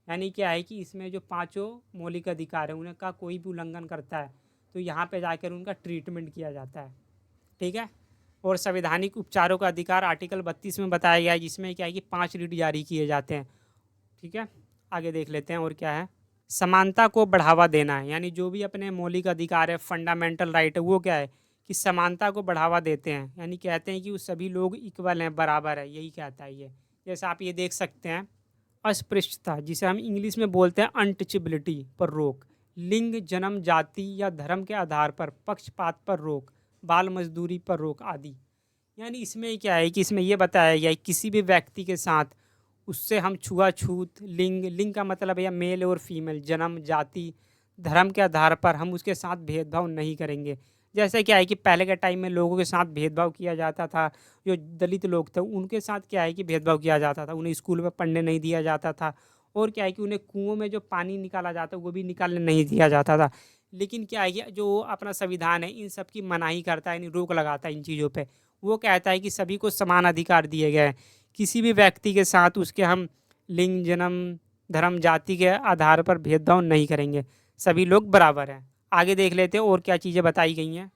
A: यानी क्या है कि इसमें जो पांचों मौलिक अधिकार है उनका कोई भी उल्लंघन करता है तो यहाँ पे जाकर उनका ट्रीटमेंट किया जाता है, ठीक है। और संवैधानिक उपचारों का अधिकार आर्टिकल 32 में बताया गया है, जिसमें क्या है कि 5 रीट जारी किए जाते हैं, ठीक है। आगे देख लेते हैं और क्या है। समानता को बढ़ावा देना है, यानी जो भी अपने मौलिक अधिकार है, फंडामेंटल राइट है, वो क्या है कि समानता को बढ़ावा देते हैं, यानी कहते हैं कि वो सभी लोग इक्वल हैं, बराबर है, यही कहता है ये। जैसे आप ये देख सकते हैं, अस्पृश्यता, जिसे हम इंग्लिश में बोलते हैं अनटचेबिलिटी, पर रोक, लिंग, जन्म, जाति या धर्म के आधार पर पक्षपात पर रोक, बाल मजदूरी पर रोक आदि। यानी इसमें क्या है कि इसमें ये बताया गया है किसी भी व्यक्ति के साथ उससे हम छुआछूत, लिंग, लिंग का मतलब है या मेल और फीमेल, जन्म, जाति, धर्म के आधार पर हम उसके साथ भेदभाव नहीं करेंगे। जैसे क्या है कि पहले के टाइम में लोगों के साथ भेदभाव किया जाता था, जो दलित लोग थे उनके साथ क्या है कि भेदभाव किया जाता था, उन्हें स्कूल में पढ़ने नहीं दिया जाता था, और क्या है कि उन्हें कुओं में जो पानी निकाला जाता वो भी निकालने नहीं दिया जाता था। लेकिन क्या है कि जो अपना संविधान है इन सब की मनाही करता है, यानी रोक लगाता है इन चीज़ों पे। वो कहता है कि सभी को समान अधिकार दिए गए हैं, किसी भी व्यक्ति के साथ उसके हम लिंग, जन्म, धर्म, जाति के आधार पर भेदभाव नहीं करेंगे, सभी लोग बराबर हैं। आगे देख लेते हैं और क्या चीज़ें बताई गई हैं।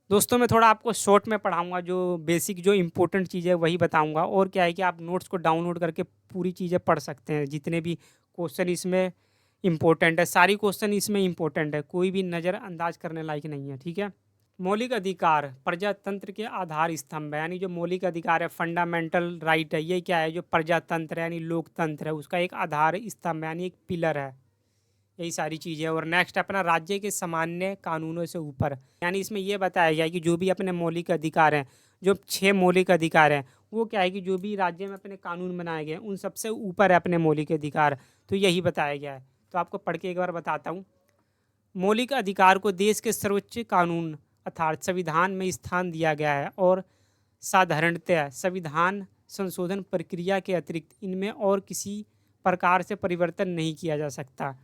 A: दोस्तों मैं थोड़ा आपको शॉर्ट में पढ़ाऊँगा, जो बेसिक जो इम्पोर्टेंट चीज़ें वही बताऊँगा, और क्या है कि आप नोट्स को डाउनलोड करके पूरी चीज़ें पढ़ सकते हैं, जितने भी क्वेश्चन इसमें इम्पोर्टेंट है, सारी क्वेश्चन इसमें इम्पोर्टेंट है, कोई भी नज़रअंदाज करने लायक नहीं है, ठीक है। मौलिक अधिकार प्रजातंत्र के आधार स्तंभ है, यानी जो मौलिक अधिकार है, फंडामेंटल राइट है, ये क्या है, जो प्रजातंत्र है यानी लोकतंत्र है उसका एक आधार स्तंभ है, यानी एक पिलर है, यही सारी चीज़ें। और नेक्स्ट अपना राज्य के सामान्य कानूनों से ऊपर, यानी इसमें यह बताया गया है कि जो भी अपने मौलिक अधिकार हैं, जो 6 मौलिक अधिकार हैं, वो क्या है कि जो भी राज्य में अपने कानून बनाए गए हैं उन सबसे ऊपर है अपने मौलिक अधिकार, तो यही बताया गया है। तो आपको पढ़ के एक बार बताता हूँ। मौलिक अधिकार को देश के सर्वोच्च कानून अर्थात संविधान में स्थान दिया गया है, और साधारणतया संविधान संशोधन प्रक्रिया के अतिरिक्त इनमें और किसी प्रकार से परिवर्तन नहीं किया जा सकता।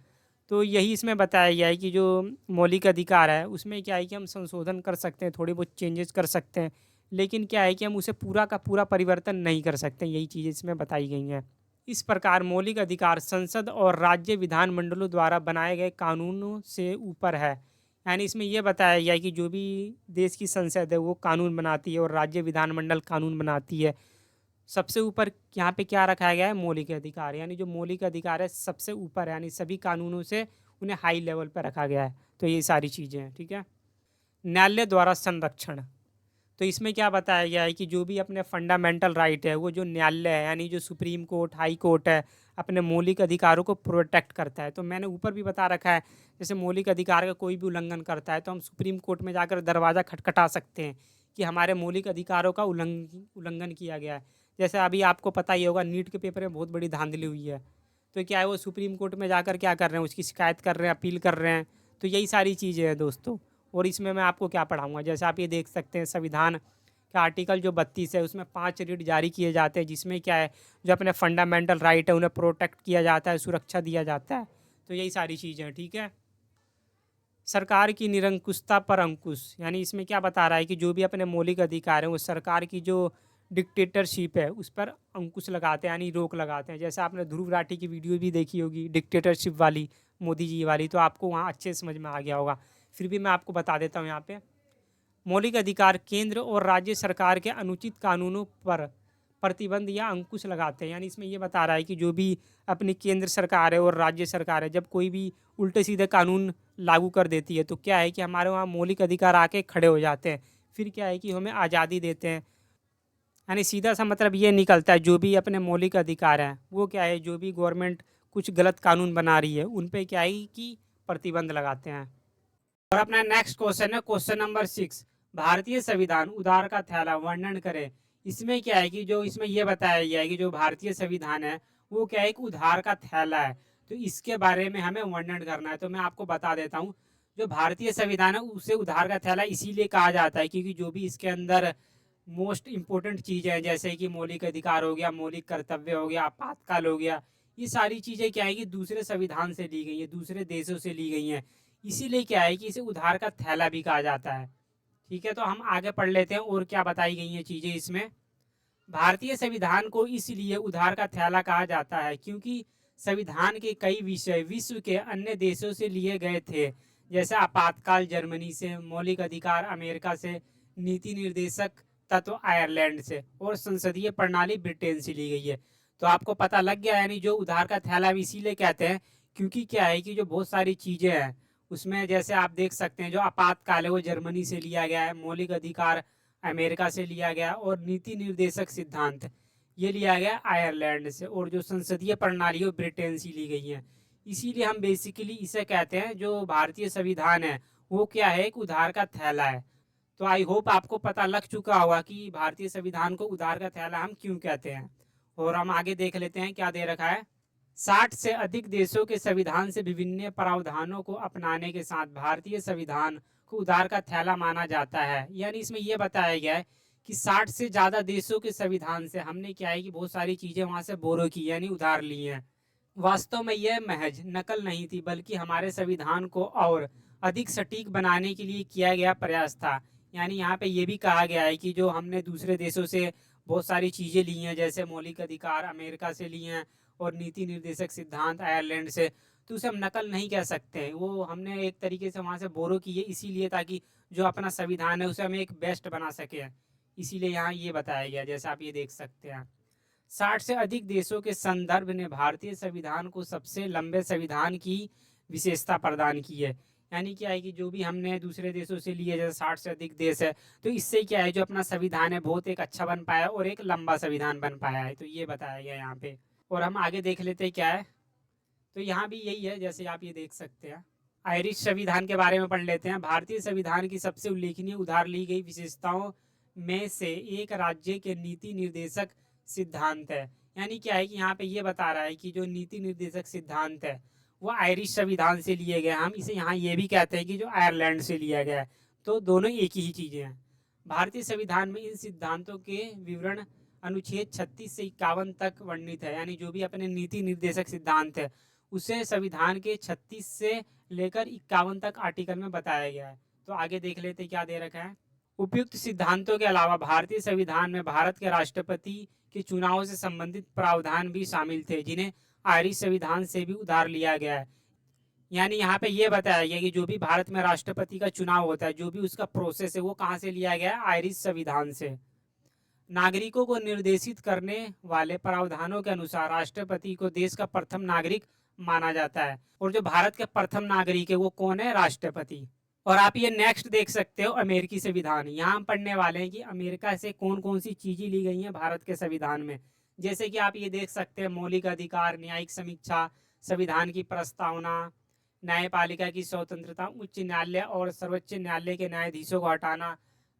A: तो यही इसमें बताया गया है कि जो मौलिक अधिकार है उसमें क्या है कि हम संशोधन कर सकते हैं, थोड़ी बहुत चेंजेस कर सकते हैं, लेकिन क्या है कि हम उसे पूरा का पूरा परिवर्तन नहीं कर सकते, यही चीज़ इसमें बताई गई है। इस प्रकार मौलिक अधिकार संसद और राज्य विधानमंडलों द्वारा बनाए गए कानूनों से ऊपर है। यानी इसमें यह बताया गया है कि जो भी देश की संसद है वो कानून बनाती है और राज्य विधानमंडल कानून बनाती है। सबसे ऊपर यहाँ पे क्या रखा गया है? मौलिक अधिकार। यानी जो मौलिक अधिकार है सबसे ऊपर है, यानी सभी कानूनों से उन्हें हाई लेवल पर रखा गया है। तो ये सारी चीज़ें हैं, ठीक है। न्यायालय द्वारा संरक्षण। तो इसमें क्या बताया गया है कि जो भी अपने फंडामेंटल राइट है वो जो न्यायालय है यानी जो सुप्रीम कोर्ट, हाई कोर्ट है, अपने मौलिक अधिकारों को प्रोटेक्ट करता है। तो मैंने ऊपर भी बता रखा है, जैसे मौलिक अधिकार का कोई भी उल्लंघन करता है तो हम सुप्रीम कोर्ट में जाकर दरवाज़ा खटखटा सकते हैं कि हमारे मौलिक अधिकारों का उल्लंघन किया गया है। जैसे अभी आपको पता ही होगा, नीट के पेपर में बहुत बड़ी धांधली हुई है, तो क्या है वो सुप्रीम कोर्ट में जाकर क्या कर रहे हैं, उसकी शिकायत कर रहे हैं, अपील कर रहे हैं। तो यही सारी चीज़ें हैं दोस्तों। और इसमें मैं आपको क्या पढ़ाऊँगा, जैसे आप ये देख सकते हैं संविधान का आर्टिकल जो 32 है उसमें 5 रिट जारी किए जाते हैं, जिसमें क्या है जो अपने फंडामेंटल राइट है उन्हें प्रोटेक्ट किया जाता है, सुरक्षा दिया जाता है। तो यही सारी चीज़ें हैं, ठीक है। सरकार की निरंकुशता पर अंकुश। यानी इसमें क्या बता रहा है कि जो भी अपने मौलिक अधिकार हैं वो सरकार की जो डिक्टेटरशिप है उस पर अंकुश लगाते हैं, यानी रोक लगाते हैं। जैसे आपने ध्रुव राठी की वीडियो भी देखी होगी डिक्टेटरशिप वाली, मोदी जी वाली, तो आपको वहाँ अच्छे से समझ में आ गया होगा। फिर भी मैं आपको बता देता हूँ यहाँ पे। मौलिक अधिकार केंद्र और राज्य सरकार के अनुचित कानूनों पर प्रतिबंध या अंकुश लगाते हैं। यानी इसमें ये बता रहा है कि जो भी अपनी केंद्र सरकार है और राज्य सरकार है, जब कोई भी उल्टे सीधे कानून लागू कर देती है तो क्या है कि हमारे वहाँ मौलिक अधिकार आके खड़े हो जाते हैं। फिर क्या है कि हमें आज़ादी देते हैं। यानी सीधा सा मतलब ये निकलता है जो भी अपने मौलिक अधिकार हैं वो क्या है, जो भी गवर्नमेंट कुछ गलत कानून बना रही है उन पे क्या है कि प्रतिबंध लगाते हैं। और अपना नेक्स्ट क्वेश्चन है क्वेश्चन नंबर 6, भारतीय संविधान उधार का थैला वर्णन करें। इसमें क्या है कि जो इसमें यह बताया गया है कि जो भारतीय संविधान है वो क्या है, एक उधार का थैला है। तो इसके बारे में हमें वर्णन करना है। तो मैं आपको बता देता हूँ, जो भारतीय संविधान है उसे उधार का थैला इसीलिए कहा जाता है क्योंकि जो भी इसके अंदर मोस्ट इंपॉर्टेंट चीज़ें हैं, जैसे कि मौलिक अधिकार हो गया, मौलिक कर्तव्य हो गया, आपातकाल हो गया, ये सारी चीज़ें क्या है कि दूसरे संविधान से ली गई है, दूसरे देशों से ली गई हैं। इसीलिए क्या है कि इसे उधार का थैला भी कहा जाता है। ठीक है, तो हम आगे पढ़ लेते हैं और क्या बताई गई हैं चीज़ें इसमें। भारतीय संविधान को इसलिए उधार का थैला कहा जाता है क्योंकि संविधान के कई विषय विश्व के अन्य देशों से लिए गए थे, जैसे आपातकाल जर्मनी से, मौलिक अधिकार अमेरिका से, नीति निर्देशक तत्व आयरलैंड से और संसदीय प्रणाली ब्रिटेन से ली गई है। तो आपको पता लग गया, यानी जो उधार का थैला इसीलिए कहते हैं क्योंकि क्या है कि जो बहुत सारी चीज़ें हैं उसमें, जैसे आप देख सकते हैं जो आपातकाल है वो जर्मनी से लिया गया है, मौलिक अधिकार अमेरिका से लिया गया और नीति निर्देशक सिद्धांत ये लिया गया आयरलैंड से, और जो संसदीय प्रणाली है ब्रिटेन से ली गई है। इसीलिए हम बेसिकली इसे कहते हैं जो भारतीय संविधान है वो क्या है, एक उधार का थैला है। तो आई होप आपको पता लग चुका होगा कि भारतीय संविधान को उधार का थैला हम क्यों कहते हैं। और हम आगे देख लेते हैं क्या दे रखा है। 60 से अधिक देशों के संविधान से विभिन्न प्रावधानों को अपनाने के साथ भारतीय संविधान को उधार का थैला माना जाता है। यानी इसमें यह बताया गया है कि 60 से ज़्यादा देशों के संविधान से हमने क्या है कि बहुत सारी चीज़ें वहाँ से बोरो की, यानी उधार ली हैं। वास्तव में यह महज नकल नहीं थी बल्कि हमारे संविधान को और अधिक सटीक बनाने के लिए किया गया प्रयास था। यानी यहाँ पे ये भी कहा गया है कि जो हमने दूसरे देशों से बहुत सारी चीज़ें ली हैं, जैसे मौलिक अधिकार अमेरिका से लिए हैं और नीति निर्देशक सिद्धांत आयरलैंड से, तो उसे हम नकल नहीं कह सकते। वो हमने एक तरीके से वहाँ से बोरो की है इसीलिए, ताकि जो अपना संविधान है उसे हम एक बेस्ट बना सकें। इसीलिए यहाँ ये बताया गया, जैसे आप ये देख सकते हैं। 60 से अधिक देशों के संदर्भ ने भारतीय संविधान को सबसे लंबे संविधान की विशेषता प्रदान की है। यानी क्या है कि जो भी हमने दूसरे देशों से लिए, जैसे 60 से अधिक देश है, तो इससे क्या है जो अपना संविधान है बहुत एक अच्छा बन पाया और एक लंबा संविधान बन पाया है। तो ये बताया गया यहाँ पे। और हम आगे देख लेते हैं क्या है। तो यहाँ भी यही है, जैसे आप ये देख सकते हैं। आयरिश संविधान के बारे में पढ़ लेते हैं। भारतीय संविधान की सबसे उल्लेखनीय उधार ली गई विशेषताओं में से एक राज्य के नीति निर्देशक सिद्धांत है। यानी क्या है कि यहाँ पे ये बता रहा है कि जो नीति निर्देशक सिद्धांत है वो आयरिश संविधान से लिए गए। हम इसे यहाँ ये भी कहते हैं कि जो आयरलैंड से लिया गया है। तो दोनों एक ही चीज़ें हैं। भारतीय संविधान में इन सिद्धांतों के विवरण अनुच्छेद 36 से 51 तक वर्णित है। यानी जो भी अपने नीति निर्देशक सिद्धांत है उसे संविधान के 36 से लेकर 51 तक आर्टिकल में बताया गया है। तो आगे देख लेते क्या दे रखा है। उपयुक्त सिद्धांतों के अलावा भारतीय संविधान में भारत के राष्ट्रपति के चुनाव से संबंधित प्रावधान भी शामिल थे, जिन्हें आयरिश संविधान से भी उधार लिया गया है। यानी यहाँ पे ये बताया गया कि जो भी भारत में राष्ट्रपति का चुनाव होता है, जो भी उसका प्रोसेस है, वो कहाँ से लिया गया है? आयरिश संविधान से। नागरिकों को निर्देशित करने वाले प्रावधानों के अनुसार राष्ट्रपति को देश का प्रथम नागरिक माना जाता है, और जो भारत के प्रथम नागरिक है वो कौन है? राष्ट्रपति। और आप ये नेक्स्ट देख सकते हो अमेरिकी संविधान। यहाँ हम पढ़ने वाले हैं कि अमेरिका से कौन कौन सी चीजें ली गई हैं भारत के संविधान में। जैसे कि आप ये देख सकते हैं मौलिक अधिकार, न्यायिक समीक्षा, संविधान की प्रस्तावना, न्यायपालिका की स्वतंत्रता, उच्च न्यायालय और सर्वोच्च न्यायालय के न्यायाधीशों को हटाना,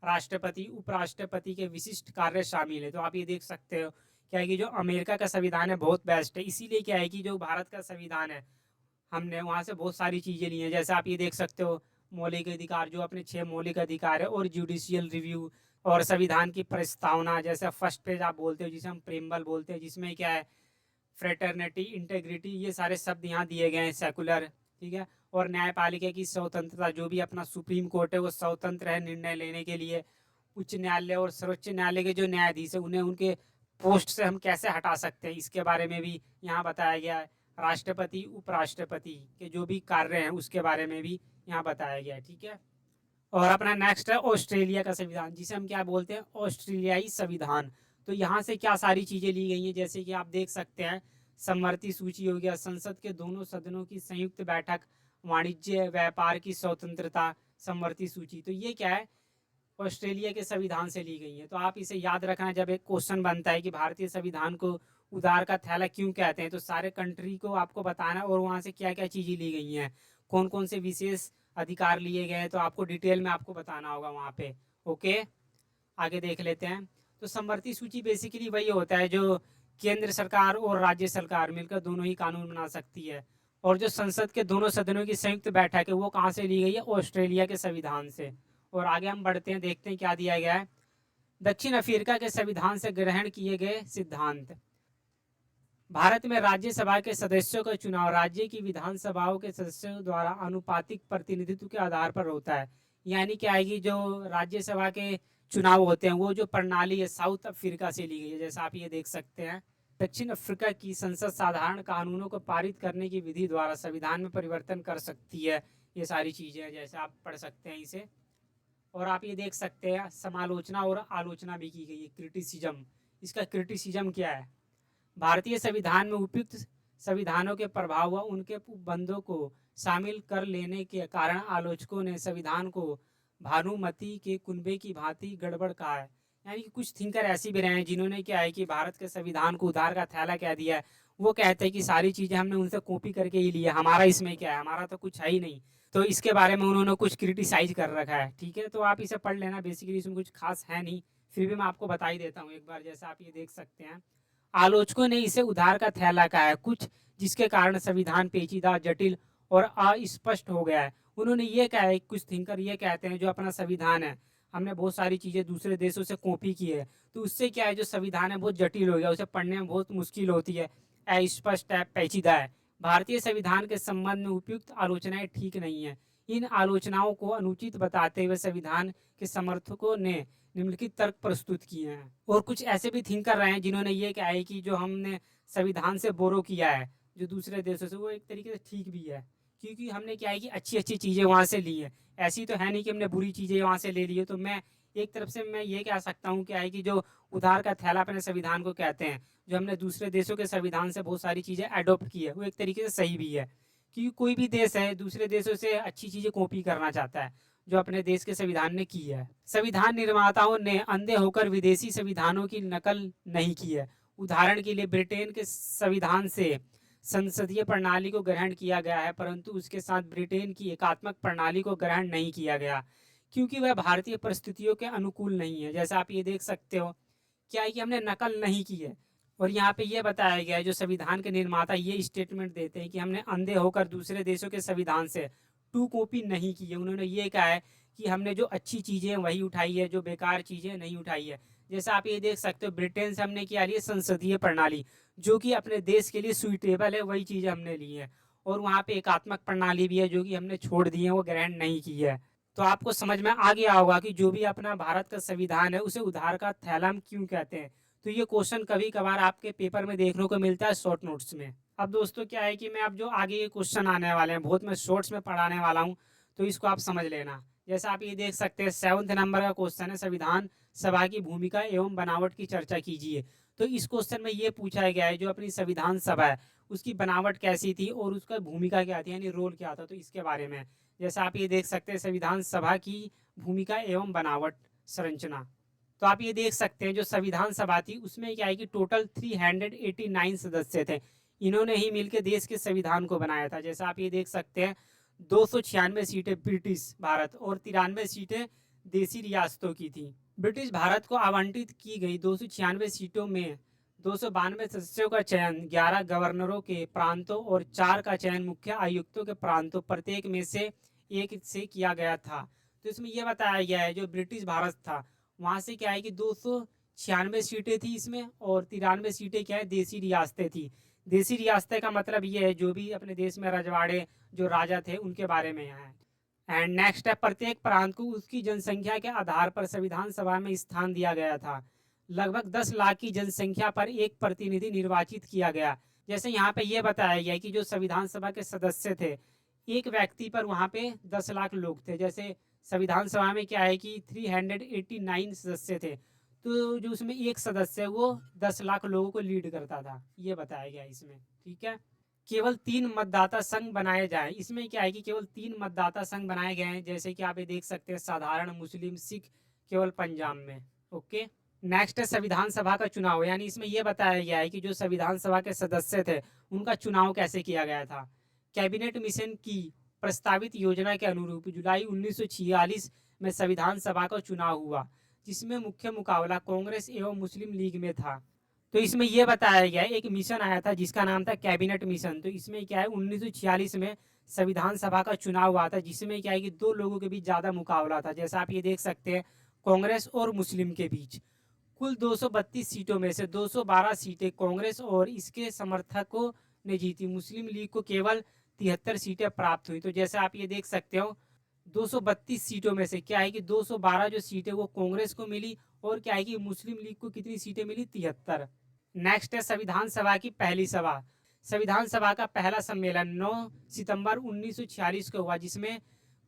A: राष्ट्रपति उपराष्ट्रपति के विशिष्ट कार्य शामिल है। तो आप ये देख सकते हो क्या है कि जो अमेरिका का संविधान है बहुत बेस्ट है। इसीलिए क्या है कि जो भारत का संविधान है हमने वहाँ से बहुत सारी चीज़ें ली हैं। जैसे आप ये देख सकते हो मौलिक अधिकार, जो अपने 6 मौलिक अधिकार है, और जुडिशियल रिव्यू और संविधान की प्रस्तावना। जैसे फर्स्ट पेज आप बोलते हो जिसे हम प्रेम्बल बोलते हैं, जिसमें क्या है फ्रेटर्निटी, इंटेग्रिटी, ये सारे शब्द यहाँ दिए गए हैं, सेकुलर, ठीक है। और न्यायपालिका की स्वतंत्रता, जो भी अपना सुप्रीम कोर्ट है वो स्वतंत्र है निर्णय लेने के लिए। उच्च न्यायालय और सर्वोच्च न्यायालय के जो न्यायाधीश है उन्हें उनके पोस्ट से हम कैसे हटा सकते हैं, इसके बारे में भी यहाँ बताया गया है। राष्ट्रपति उपराष्ट्रपति के जो भी कार्य हैं उसके बारे में भी यहाँ बताया गया है, ठीक है। और अपना नेक्स्ट है ऑस्ट्रेलिया का संविधान, जिसे हम क्या बोलते हैं? ऑस्ट्रेलियाई संविधान। तो यहाँ से क्या सारी चीज़ें ली गई हैं, जैसे कि आप देख सकते हैं समवर्ती सूची हो गया, संसद के दोनों सदनों की संयुक्त बैठक, वाणिज्य व्यापार की स्वतंत्रता, समवर्ती सूची। तो ये क्या है? ऑस्ट्रेलिया के संविधान से ली गई है। तो आप इसे याद रखना जब एक क्वेश्चन बनता है कि भारतीय संविधान को उधार का थैला क्यों कहते हैं, तो सारे कंट्री को आपको बताना और वहाँ से क्या क्या चीज़ें ली गई हैं, कौन कौन से विशेष अधिकार लिए गए हैं, तो आपको डिटेल में आपको बताना होगा वहाँ पे। ओके, आगे देख लेते हैं। तो समवर्ती सूची बेसिकली वही होता है जो केंद्र सरकार और राज्य सरकार मिलकर दोनों ही कानून बना सकती है। और जो संसद के दोनों सदनों की संयुक्त बैठक है वो कहाँ से ली गई है? ऑस्ट्रेलिया के संविधान से। और आगे हम बढ़ते हैं, देखते हैं क्या दिया गया है। दक्षिण अफ्रीका के संविधान से ग्रहण किए गए सिद्धांत। भारत में राज्यसभा के सदस्यों का चुनाव राज्य की विधानसभाओं के सदस्यों द्वारा अनुपातिक प्रतिनिधित्व के आधार पर होता है। यानी क्या है कि जो राज्यसभा के चुनाव होते हैं वो जो प्रणाली है साउथ अफ्रीका से ली गई है। जैसा आप ये देख सकते हैं, दक्षिण अफ्रीका की संसद साधारण कानूनों को पारित करने की विधि द्वारा संविधान में परिवर्तन कर सकती है। ये सारी चीज़ें हैं, जैसे आप पढ़ सकते हैं इसे। और आप ये देख सकते हैं समालोचना और आलोचना भी की गई है, क्रिटिसिज्म। इसका क्रिटिसिज्म क्या है? भारतीय संविधान में उपयुक्त संविधानों के प्रभाव व उनके उपबंधों को शामिल कर लेने के कारण आलोचकों ने संविधान को भानुमति के कुनबे की भांति गड़बड़ कहा है। यानी कि कुछ थिंकर ऐसे भी रहे हैं जिन्होंने क्या है कि भारत के संविधान को उधार का थैला कह दिया है। वो कहते हैं कि सारी चीज़ें हमने उनसे कॉपी करके ही ली है, हमारा इसमें क्या है, हमारा तो कुछ है ही नहीं। तो इसके बारे में उन्होंने कुछ क्रिटिसाइज कर रखा है, ठीक है। तो आप इसे पढ़ लेना, बेसिकली इसमें कुछ खास है नहीं, फिर भी मैं आपको बता ही देता हूँ एक बार। जैसा आप ये देख सकते हैं, आलोचकों ने इसे उधार का थैला कहा है कुछ, जिसके कारण संविधान पेचीदा, जटिल और अस्पष्ट हो गया है। उन्होंने ये कहा है, कुछ थिंकर ये कहते हैं जो अपना संविधान है हमने बहुत सारी चीज़ें दूसरे देशों से कॉपी की है, तो उससे क्या है जो संविधान है बहुत जटिल हो गया, उसे पढ़ने में बहुत मुश्किल होती है, अस्पष्ट है, पेचीदा है। भारतीय संविधान के संबंध में उपयुक्त आलोचनाएं ठीक नहीं है। इन आलोचनाओं को अनुचित बताते हुए संविधान के समर्थकों ने निम्नलिखित तर्क प्रस्तुत किए हैं। और कुछ ऐसे भी थिंकर रहे हैं जिन्होंने ये कहा है कि जो हमने संविधान से बोरो किया है जो दूसरे देशों से, वो एक तरीके से ठीक भी है, क्योंकि हमने क्या है कि अच्छी अच्छी चीज़ें वहाँ से ली है। ऐसी तो है नहीं कि हमने बुरी चीज़ें वहाँ से ले ली है। तो मैं एक तरफ से मैं ये कह सकता हूँ क्या है कि जो उधार का थैला अपने संविधान को कहते हैं, जो हमने दूसरे देशों के संविधान से बहुत सारी चीज़ें अडोप्ट की है, वो एक तरीके से सही भी है। क्योंकि कोई भी देश है दूसरे देशों से अच्छी चीज़ें कॉपी करना चाहता है जो अपने देश के संविधान ने की है। संविधान निर्माताओं ने अंधे होकर विदेशी संविधानों की नकल नहीं की है। उदाहरण के लिए ब्रिटेन के संविधान से संसदीय प्रणाली को ग्रहण किया गया है, परंतु उसके साथ ब्रिटेन की एकात्मक प्रणाली को ग्रहण नहीं किया गया, क्योंकि वह भारतीय परिस्थितियों के अनुकूल नहीं है। जैसा आप ये देख सकते हो, क्या है कि हमने नकल नहीं की है। और यहाँ पे ये बताया गया है, जो संविधान के निर्माता ये स्टेटमेंट देते हैं कि हमने अंधे होकर दूसरे देशों के संविधान से टू कॉपी नहीं की है। उन्होंने ये कहा है कि हमने जो अच्छी चीज़ें वही उठाई है, जो बेकार चीज़ें नहीं उठाई है। जैसा आप ये देख सकते हो, ब्रिटेन से हमने क्या लिया? संसदीय प्रणाली, जो कि अपने देश के लिए सुइटेबल है, वही चीज़ें हमने ली है। और वहाँ पे एकात्मक प्रणाली भी है जो कि हमने छोड़ दी है, वो ग्रहण नहीं की है। तो आपको समझ में आ गया होगा कि जो भी अपना भारत का संविधान है उसे उधार का थैलाम क्यों कहते हैं। तो ये क्वेश्चन कभी कभार आपके पेपर में देखने को मिलता है शॉर्ट नोट्स में। अब दोस्तों क्या है कि मैं अब जो आगे ये क्वेश्चन आने वाले हैं बहुत मैं शॉर्ट्स में पढ़ाने वाला हूँ, तो इसको आप समझ लेना। जैसा आप ये देख सकते हैं 7th नंबर का क्वेश्चन है, संविधान सभा की भूमिका एवं बनावट की चर्चा कीजिए। तो इस क्वेश्चन में ये पूछा गया है जो अपनी संविधान सभा है उसकी बनावट कैसी थी और उसका भूमिका क्या थी, यानी रोल क्या था, तो इसके बारे में। जैसा आप ये देख सकते हैं संविधान सभा की भूमिका एवं बनावट संरचना। तो आप ये देख सकते हैं जो संविधान सभा थी उसमें क्या है कि टोटल 389 सदस्य थे। इन्होंने ही मिलकर देश के संविधान को बनाया था। जैसा आप ये देख सकते हैं 296 सीटें ब्रिटिश भारत और 93 सीटें देसी रियासतों की थी। ब्रिटिश भारत को आवंटित की गई 296 सीटों में 292 सदस्यों का चयन 11 गवर्नरों के प्रांतों और 4 का चयन मुख्य आयुक्तों के प्रांतों प्रत्येक में से एक से किया गया था। तो इसमें यह बताया गया है जो ब्रिटिश भारत था वहाँ से क्या है कि 296 सीटें थी इसमें और 93 सीटें क्या है देसी रियासतें थी। देसी रियासतें का मतलब ये है जो भी अपने देश में रजवाड़े जो राजा थे उनके बारे में यहाँ है। एंड नेक्स्ट है प्रत्येक प्रांत को उसकी जनसंख्या के आधार पर संविधान सभा में स्थान दिया गया था। लगभग 10 लाख की जनसंख्या पर एक प्रतिनिधि निर्वाचित किया गया। जैसे यहाँ पे ये बताया गया कि जो संविधान सभा के सदस्य थे एक व्यक्ति पर वहाँ पे 10 लाख लोग थे। जैसे संविधान सभा में क्या है कि 389 सदस्य थे तो जो उसमें एक सदस्य है वो 10 लाख लोगों को लीड करता था, ये बताया गया इसमें। ठीक है, केवल 3 मतदाता संघ बनाए जाए। इसमें क्या है कि केवल 3 मतदाता संघ बनाए गए हैं, जैसे कि आप ये देख सकते हैं साधारण, मुस्लिम, सिख, केवल पंजाब में। ओके, नेक्स्ट है संविधान सभा का चुनाव, यानी इसमें यह बताया गया है कि जो संविधान सभा के सदस्य थे उनका चुनाव कैसे किया गया था। कैबिनेट मिशन की प्रस्तावित योजना के अनुरूप जुलाई 1946 में संविधान सभा का चुनाव हुआ जिसमें मुख्य मुकाबला कांग्रेस एवं मुस्लिम लीग में था। तो इसमें यह बताया गया है एक मिशन आया था जिसका नाम था कैबिनेट मिशन। तो इसमें क्या है 1946 में संविधान सभा का चुनाव हुआ था जिसमें क्या है कि दो लोगों के बीच ज़्यादा मुकाबला था। जैसा आप ये देख सकते हैं कांग्रेस और मुस्लिम के बीच। कुल 232 सीटों में से 212 सीटें कांग्रेस और इसके समर्थकों ने जीती। मुस्लिम लीग को केवल 73 सीटें प्राप्त हुई। तो जैसे आप ये देख सकते हो 232 सीटों में से क्या है कि 212 जो सीटें वो कांग्रेस को मिली और क्या है कि मुस्लिम लीग को कितनी सीटें मिली, 73। नेक्स्ट है संविधान सभा की पहली सभा। संविधान सभा का पहला सम्मेलन 9 सितंबर 1946 को हुआ जिसमें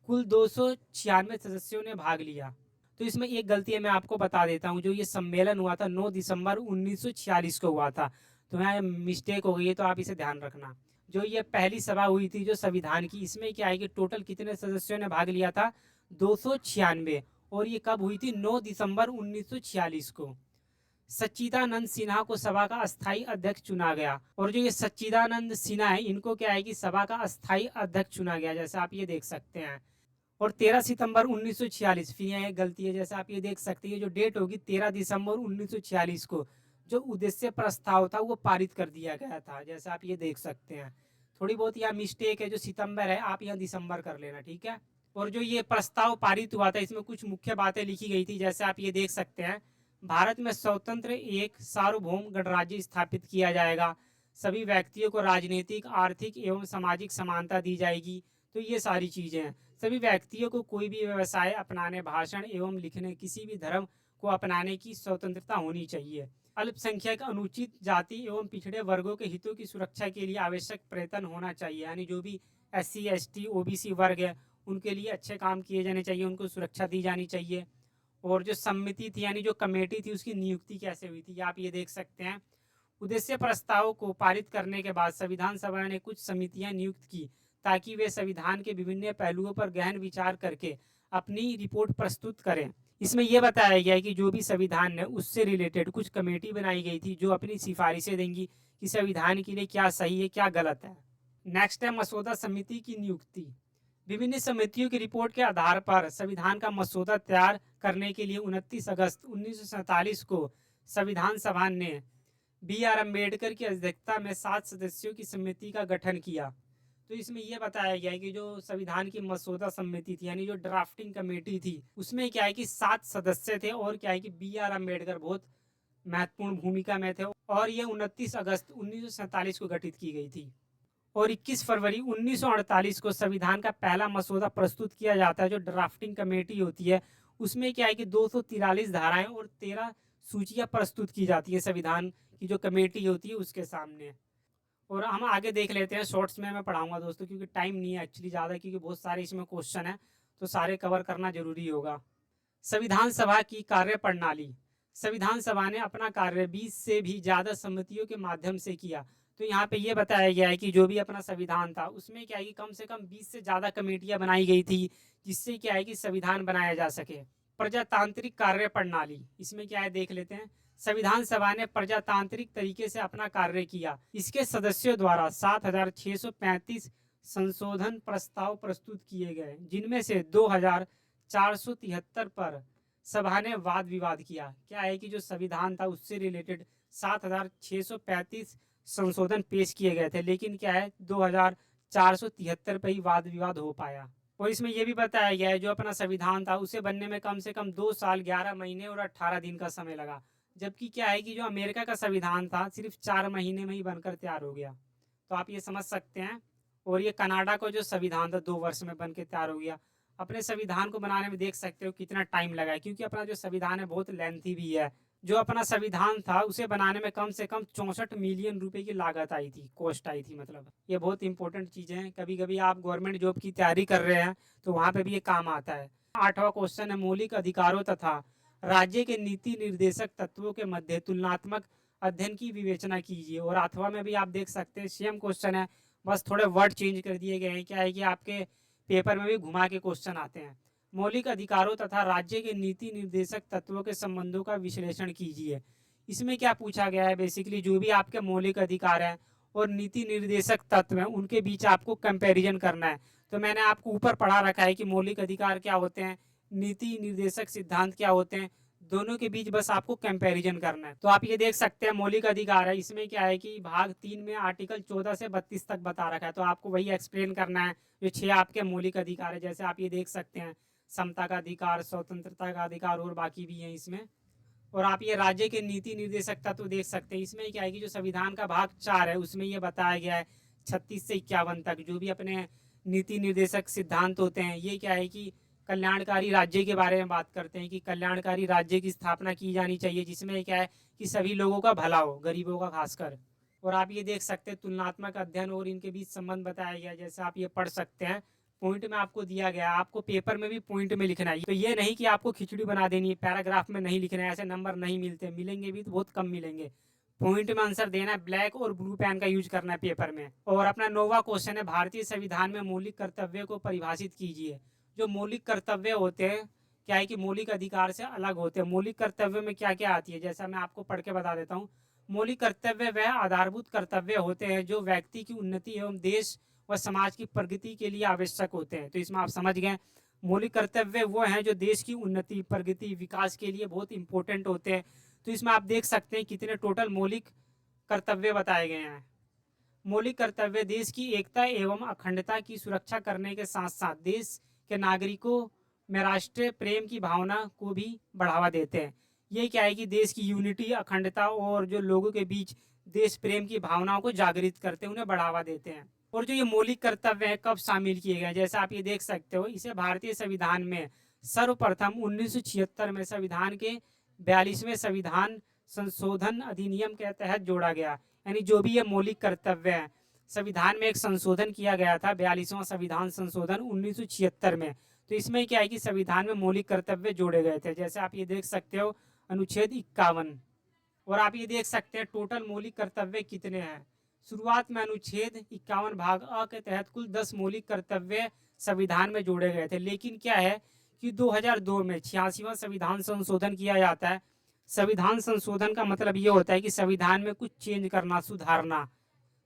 A: कुल 296 सदस्यों ने भाग लिया। तो इसमें एक गलती है मैं आपको बता देता हूँ, जो ये सम्मेलन हुआ था 9 दिसंबर 1946 को हुआ था, तो यहाँ मिस्टेक हो गई है तो आप इसे ध्यान रखना। जो ये पहली सभा हुई थी जो संविधान की, इसमें क्या है कि टोटल कितने सदस्यों ने भाग लिया था, 296। और ये कब हुई थी, 9 दिसंबर 1946 को। सच्चिदानंद सिन्हा को सभा का अस्थायी अध्यक्ष चुना गया। और जो ये सच्चिदानंद सिन्हा है इनको क्या है कि सभा का अस्थायी अध्यक्ष चुना गया, जैसे आप ये देख सकते हैं। और 13 सितंबर 1946, फिर यहाँ एक गलती है, जैसे आप ये देख सकते हैं जो डेट होगी 13 दिसंबर 1946 को जो उद्देश्य प्रस्ताव था वो पारित कर दिया गया था, जैसे आप ये देख सकते हैं। थोड़ी बहुत यहाँ मिस्टेक है, जो सितंबर है आप यहाँ दिसंबर कर लेना, ठीक है। और जो ये प्रस्ताव पारित हुआ था इसमें कुछ मुख्य बातें लिखी गई थी, जैसे आप ये देख सकते हैं। भारत में स्वतंत्र एक सार्वभौम गणराज्य स्थापित किया जाएगा। सभी व्यक्तियों को राजनीतिक, आर्थिक एवं सामाजिक समानता दी जाएगी। तो ये सारी चीज़ें हैं। सभी व्यक्तियों को कोई भी व्यवसाय अपनाने, भाषण एवं लिखने, किसी भी धर्म को अपनाने की स्वतंत्रता होनी चाहिए। अल्पसंख्यक, अनुचित जाति एवं पिछड़े वर्गों के हितों की सुरक्षा के लिए आवश्यक प्रयत्न होना चाहिए, यानी जो भी SC ST OBC वर्ग है उनके लिए अच्छे काम किए जाने चाहिए, उनको सुरक्षा दी जानी चाहिए। और जो समिति थी यानी जो कमेटी थी उसकी नियुक्ति कैसे हुई थी, आप ये देख सकते हैं। उद्देश्य प्रस्ताव को पारित करने के बाद संविधान सभा ने कुछ समितियां नियुक्त की ताकि वे संविधान के विभिन्न पहलुओं पर गहन विचार करके अपनी रिपोर्ट प्रस्तुत करें। इसमें यह बताया गया है कि जो भी संविधान है उससे रिलेटेड कुछ कमेटी बनाई गई थी जो अपनी सिफारिशें देंगी कि संविधान के लिए क्या सही है क्या गलत है। नेक्स्ट है मसौदा समिति की नियुक्ति। विभिन्न समितियों की रिपोर्ट के आधार पर संविधान का मसौदा तैयार करने के लिए 29 अगस्त 1947 को संविधान सभा ने BR अम्बेडकर की अध्यक्षता में 7 सदस्यों की समिति का गठन किया। तो इसमें यह बताया गया है कि जो संविधान की मसौदा समिति थी यानी जो ड्राफ्टिंग कमेटी थी उसमें क्या है कि 7 सदस्य थे और क्या है कि BR अम्बेडकर बहुत महत्वपूर्ण भूमिका में थे और ये 29 अगस्त 1947 को गठित की गई थी। और 21 फरवरी 1948 को संविधान का पहला मसौदा प्रस्तुत किया जाता है। जो ड्राफ्टिंग कमेटी होती है उसमें क्या है कि 243 धाराएं और 13 सूचियां प्रस्तुत की जाती है संविधान की जो कमेटी होती है उसके सामने। और हम आगे देख लेते हैं, शॉर्ट्स में मैं पढ़ाऊंगा दोस्तों क्योंकि टाइम नहीं है एक्चुअली ज़्यादा, क्योंकि बहुत सारे इसमें क्वेश्चन है तो सारे कवर करना जरूरी होगा। संविधान सभा की कार्य प्रणाली। संविधान सभा ने अपना कार्य 20 से भी ज़्यादा समितियों के माध्यम से किया। तो यहाँ पे ये बताया गया है कि जो भी अपना संविधान था उसमें क्या है कि कम से कम 20 से ज़्यादा कमेटियाँ बनाई गई थी, जिससे क्या है कि संविधान बनाया जा सके। प्रजातांत्रिक कार्य प्रणाली, इसमें क्या है देख लेते हैं। संविधान सभा ने प्रजातांत्रिक तरीके से अपना कार्य किया। इसके सदस्यों द्वारा 7,635 संशोधन प्रस्ताव प्रस्तुत किए गए, जिनमें से 2,473 पर सभा ने वाद विवाद किया। क्या है कि जो संविधान था उससे रिलेटेड 7,635 संशोधन पेश किए गए थे, लेकिन क्या है 2,473 पर ही वाद विवाद हो पाया। और इसमें यह भी बताया गया है जो अपना संविधान था उसे बनने में कम से कम 2 साल 11 महीने और 18 दिन का समय लगा, जबकि क्या है कि जो अमेरिका का संविधान था सिर्फ 4 महीने में ही बनकर तैयार हो गया। तो आप ये समझ सकते हैं। और ये कनाडा का जो संविधान था 2 वर्ष में बन के तैयार हो गया। अपने संविधान को बनाने में देख सकते हो कितना टाइम लगा है, क्योंकि अपना जो संविधान है बहुत लेंथी भी है। जो अपना संविधान था उसे बनाने में कम से कम 64 मिलियन रुपए की लागत आई थी, कॉस्ट आई थी। मतलब ये बहुत इंपॉर्टेंट चीज़ें हैं, कभी कभी आप गवर्नमेंट जॉब की तैयारी कर रहे हैं तो वहाँ पे भी ये काम आता है। 8वां क्वेश्चन है, मौलिक अधिकारों तथा राज्य के नीति निर्देशक तत्वों के मध्य तुलनात्मक अध्ययन की विवेचना कीजिए। और 8वां में भी आप देख सकते हैं सेम क्वेश्चन है, बस थोड़े वर्ड चेंज कर दिए गए हैं। क्या है कि आपके पेपर में भी घुमा के क्वेश्चन आते हैं। मौलिक अधिकारों तथा राज्य के नीति निर्देशक तत्वों के संबंधों का विश्लेषण कीजिए। इसमें क्या पूछा गया है, बेसिकली जो भी आपके मौलिक अधिकार हैं और नीति निर्देशक तत्व हैं उनके बीच आपको कंपैरिजन करना है। तो मैंने आपको ऊपर पढ़ा रखा है कि मौलिक अधिकार क्या होते हैं, नीति निर्देशक सिद्धांत क्या होते हैं, दोनों के बीच बस आपको कंपैरिजन करना है। तो आप ये देख सकते हैं मौलिक अधिकार है, इसमें क्या है कि भाग 3 में आर्टिकल 14 से 32 तक बता रखा है, तो आपको वही एक्सप्लेन करना है। जो 6 आपके मौलिक अधिकार है, जैसे आप ये देख सकते हैं समता का अधिकार, स्वतंत्रता का अधिकार और बाकी भी है इसमें। और आप ये राज्य के नीति निर्देशक तत्व देख सकते हैं। इसमें क्या है कि जो संविधान का भाग 4 है उसमें ये बताया गया है 36 से 51 तक जो भी अपने नीति निर्देशक सिद्धांत होते हैं, ये क्या है कि कल्याणकारी राज्य के बारे में बात करते हैं कि कल्याणकारी राज्य की स्थापना की जानी चाहिए, जिसमें क्या है कि सभी लोगों का भला हो, गरीबों का खासकर। और आप ये देख सकते हैं तुलनात्मक अध्ययन और इनके बीच संबंध बताया गया, जैसे आप ये पढ़ सकते हैं। पॉइंट में आपको दिया गया, आपको पेपर में भी पॉइंट में लिखना है। तो ये नहीं कि आपको खिचड़ी बना देनी है, पैराग्राफ में नहीं लिखना है, ऐसे नंबर नहीं मिलते, मिलेंगे भी तो बहुत कम मिलेंगे। पॉइंट में आंसर देना है, ब्लैक और ब्लू पेन का यूज करना है पेपर में। और अपना 9वां क्वेश्चन है, भारतीय संविधान में मौलिक कर्तव्य को परिभाषित कीजिए। जो मौलिक कर्तव्य होते हैं क्या है कि मौलिक अधिकार से अलग होते हैं। मौलिक कर्तव्य में क्या क्या आती है, जैसा मैं आपको पढ़ के बता देता हूँ। मौलिक कर्तव्य वह आधारभूत कर्तव्य होते हैं जो व्यक्ति की उन्नति एवं देश व समाज की प्रगति के लिए आवश्यक होते हैं। तो इसमें आप समझ गए, मौलिक कर्तव्य वो हैं जो देश की उन्नति, प्रगति, विकास के लिए बहुत इंपॉर्टेंट होते हैं। तो इसमें आप देख सकते हैं कितने टोटल मौलिक कर्तव्य बताए गए हैं। मौलिक कर्तव्य देश की एकता एवं अखंडता की सुरक्षा करने के साथ साथ देश के नागरिकों में राष्ट्रीय प्रेम की भावना को भी बढ़ावा देते हैं। ये क्या है कि देश की यूनिटी, अखंडता और जो लोगों के बीच देश प्रेम की भावनाओं को जागृत करते हैं, उन्हें बढ़ावा देते हैं। और जो ये मौलिक कर्तव्य है कब शामिल किए गए, जैसे आप ये देख सकते हो, इसे भारतीय संविधान में सर्वप्रथम 1976 में संविधान के 42वें संविधान संशोधन अधिनियम के तहत जोड़ा गया। यानी जो भी ये मौलिक कर्तव्य है, संविधान में एक संशोधन किया गया था, 42वां संविधान संशोधन 1976 में। तो इसमें क्या है कि संविधान में मौलिक कर्तव्य जोड़े गए थे, जैसे आप ये देख सकते हो अनुच्छेद 51। और आप ये देख सकते हैं टोटल मौलिक कर्तव्य कितने हैं। शुरुआत में अनुच्छेद 51 भाग अ के तहत कुल 10 मौलिक कर्तव्य संविधान में जोड़े गए थे, लेकिन क्या है कि 2002 में 86वां संविधान संशोधन किया जाता है। संविधान संशोधन का मतलब ये होता है कि संविधान में कुछ चेंज करना, सुधारना।